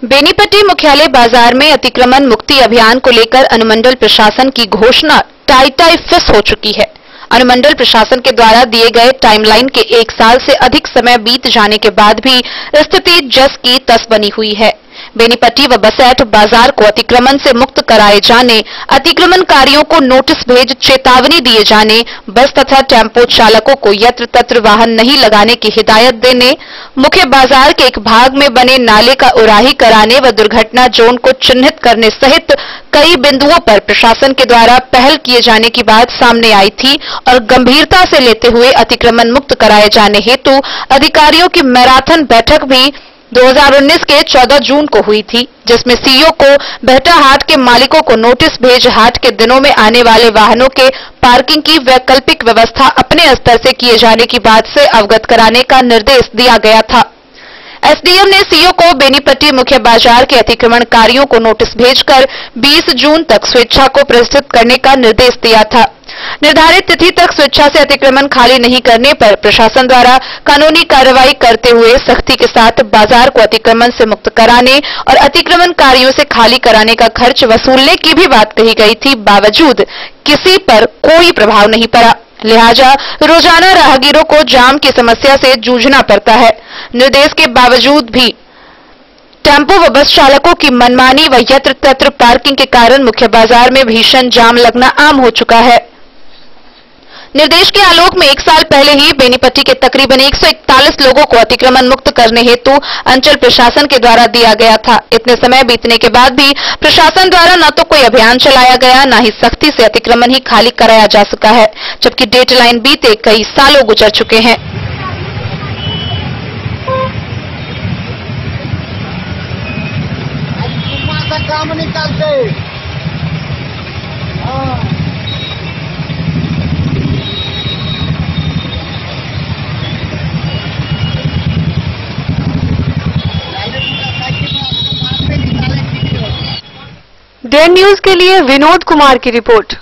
बेनीपट्टी मुख्यालय बाजार में अतिक्रमण मुक्ति अभियान को लेकर अनुमंडल प्रशासन की घोषणा टाई फिस हो चुकी है। अनुमंडल प्रशासन के द्वारा दिए गए टाइमलाइन के 1 साल से अधिक समय बीत जाने के बाद भी स्थिति जस की तस बनी हुई है। बेनीपट्टी व बसैठ बाजार को अतिक्रमण से मुक्त कराए जाने, अतिक्रमणकारियों को नोटिस भेज चेतावनी दिए जाने, बस तथा टेम्पो चालकों को यत्र तत्र वाहन नहीं लगाने की हिदायत देने, मुख्य बाजार के एक भाग में बने नाले का उराही कराने व दुर्घटना जोन को चिन्हित करने सहित कई बिंदुओं पर प्रशासन के द्वारा पहल किए जाने की बात सामने आई थी और गंभीरता से लेते हुए अतिक्रमण मुक्त कराए जाने हेतु अधिकारियों की मैराथन बैठक भी 2019 के 14 जून को हुई थी, जिसमें सीईओ को बेहटा हाट के मालिकों को नोटिस भेज हाट के दिनों में आने वाले वाहनों के पार्किंग की वैकल्पिक व्यवस्था अपने स्तर से किए जाने की बात से अवगत कराने का निर्देश दिया गया था। एसडीएम ने सीईओ को बेनीपट्टी मुख्य बाजार के अतिक्रमणकारियों को नोटिस भेजकर 20 जून तक स्वेच्छा को प्रस्तुत करने का निर्देश दिया था। निर्धारित तिथि तक स्वेच्छा से अतिक्रमण खाली नहीं करने पर प्रशासन द्वारा कानूनी कार्रवाई करते हुए सख्ती के साथ बाजार को अतिक्रमण से मुक्त कराने और अतिक्रमणकारियों से खाली कराने का खर्च वसूलने की भी बात कही गई थी। बावजूद किसी पर कोई प्रभाव नहीं पड़ा, लिहाजा रोजाना राहगीरों को जाम की समस्या से जूझना पड़ता है। निर्देश के बावजूद भी टेम्पो व बस चालकों की मनमानी व यत्र तत्र पार्किंग के कारण मुख्य बाजार में भीषण जाम लगना आम हो चुका है। निर्देश के आलोक में 1 साल पहले ही बेनीपट्टी के तकरीबन 141 लोगों को अतिक्रमण मुक्त करने हेतु अंचल प्रशासन के द्वारा दिया गया था। इतने समय बीतने के बाद भी प्रशासन द्वारा न तो कोई अभियान चलाया गया, न ही सख्ती से अतिक्रमण ही खाली कराया जा सका है, जबकि डेडलाइन बीते कई सालों गुजर चुके हैं। काम निकालते डे न्यूज के लिए विनोद कुमार की रिपोर्ट।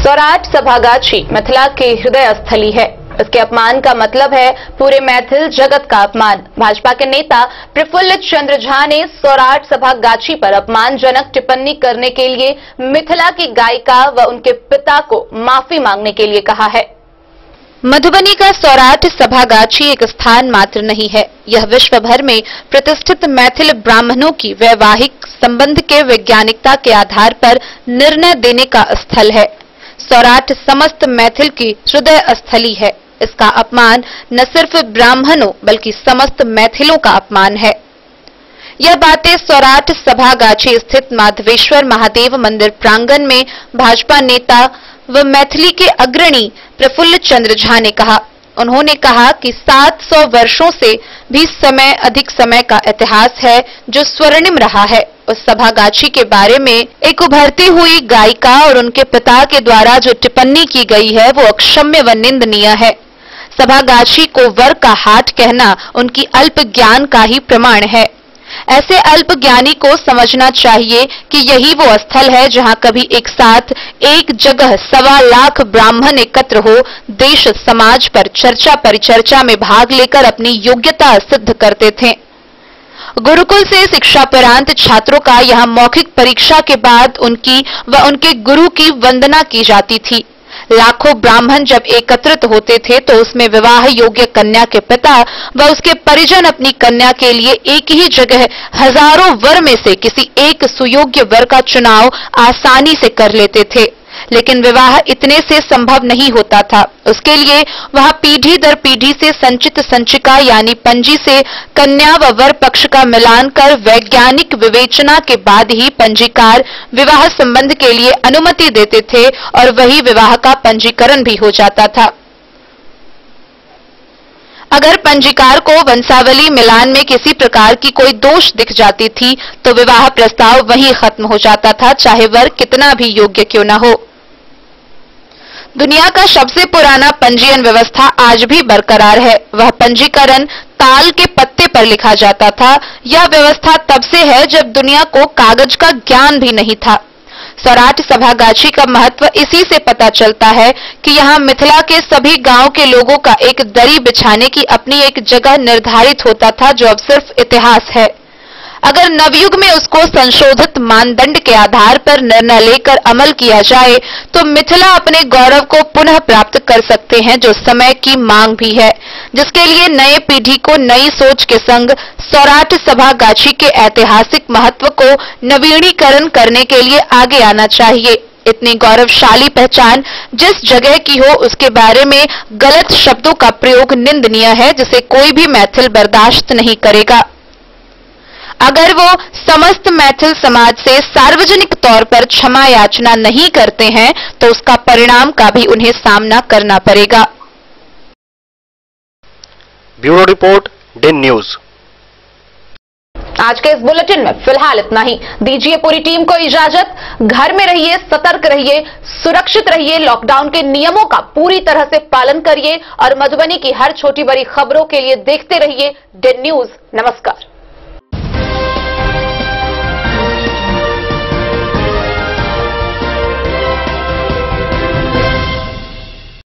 सौराठ सभागाछी मिथिला की हृदय स्थली है। इसके अपमान का मतलब है पूरे मैथिल जगत का अपमान। भाजपा के नेता प्रफुल्ल चंद्र झा ने सौराठ सभागाछी पर अपमानजनक टिप्पणी करने के लिए मिथिला की गायिका व उनके पिता को माफी मांगने के लिए कहा है। मधुबनी का सौराठ सभागाछी एक स्थान मात्र नहीं है, यह विश्व भर में प्रतिष्ठित मैथिल ब्राह्मणों की वैवाहिक संबंध के वैज्ञानिकता के आधार पर निर्णय देने का स्थल है। सौराठ समस्त मैथिल की हृदय स्थली है। इसका अपमान न सिर्फ ब्राह्मणों बल्कि समस्त मैथिलों का अपमान है। यह बातें सौराठ सभागाछी स्थित माधवेश्वर महादेव मंदिर प्रांगण में भाजपा नेता व मैथिली के अग्रणी प्रफुल्ल चंद्र झा ने कहा। उन्होंने कहा कि 700 वर्षों से भी अधिक समय का इतिहास है जो स्वर्णिम रहा है। उस सभागाछी के बारे में एक उभरती हुई गायिका और उनके पिता के द्वारा जो टिप्पणी की गई है वो अक्षम्य व निंदनीय है। सभागाछी को वर का हाट कहना उनकी अल्प ज्ञान का ही प्रमाण है। ऐसे अल्प ज्ञानी को समझना चाहिए कि यही वो स्थल है जहां कभी एक साथ एक जगह 1.25 लाख ब्राह्मण एकत्र हो देश समाज पर चर्चा परिचर्चा में भाग लेकर अपनी योग्यता सिद्ध करते थे। गुरुकुल से शिक्षापरांत छात्रों का यहां मौखिक परीक्षा के बाद उनकी व उनके गुरु की वंदना की जाती थी। लाखों ब्राह्मण जब एकत्रित होते थे तो उसमें विवाह योग्य कन्या के पिता व उसके परिजन अपनी कन्या के लिए एक ही जगह हजारों वर में से किसी एक सुयोग्य वर का चुनाव आसानी से कर लेते थे। लेकिन विवाह इतने से संभव नहीं होता था। उसके लिए वहां पीढ़ी दर पीढ़ी से संचित संचिका यानी पंजी से कन्या व वर पक्ष का मिलान कर वैज्ञानिक विवेचना के बाद ही पंजीकार विवाह संबंध के लिए अनुमति देते थे और वही विवाह का पंजीकरण भी हो जाता था। अगर पंजीकार को वंशावली मिलान में किसी प्रकार की कोई दोष दिख जाती थी तो विवाह प्रस्ताव वहीं खत्म हो जाता था, चाहे वर कितना भी योग्य क्यों न हो। दुनिया का सबसे पुराना पंजीयन व्यवस्था आज भी बरकरार है। वह पंजीकरण ताल के पत्ते पर लिखा जाता था। यह व्यवस्था तब से है जब दुनिया को कागज का ज्ञान भी नहीं था। सौराठ सभागाछी का महत्व इसी से पता चलता है कि यहाँ मिथिला के सभी गांव के लोगों का एक दरी बिछाने की अपनी एक जगह निर्धारित होता था जो अब सिर्फ इतिहास है। अगर नवयुग में उसको संशोधित मानदंड के आधार पर निर्णय लेकर अमल किया जाए तो मिथिला अपने गौरव को पुनः प्राप्त कर सकते हैं, जो समय की मांग भी है, जिसके लिए नए पीढ़ी को नई सोच के संग सौराठ सभागाछी के ऐतिहासिक महत्व को नवीनीकरण करने के लिए आगे आना चाहिए। इतनी गौरवशाली पहचान जिस जगह की हो उसके बारे में गलत शब्दों का प्रयोग निंदनीय है, जिसे कोई भी मैथिल बर्दाश्त नहीं करेगा। अगर वो समस्त मैथिल समाज से सार्वजनिक तौर पर क्षमा याचना नहीं करते हैं तो उसका परिणाम का भी उन्हें सामना करना पड़ेगा। Bureau report, Den news. आज के इस बुलेटिन में फिलहाल इतना ही। दीजिए पूरी टीम को इजाजत। घर में रहिए, सतर्क रहिए, सुरक्षित रहिए, लॉकडाउन के नियमों का पूरी तरह से पालन करिए और मधुबनी की हर छोटी बड़ी खबरों के लिए देखते रहिए डेन न्यूज। नमस्कार।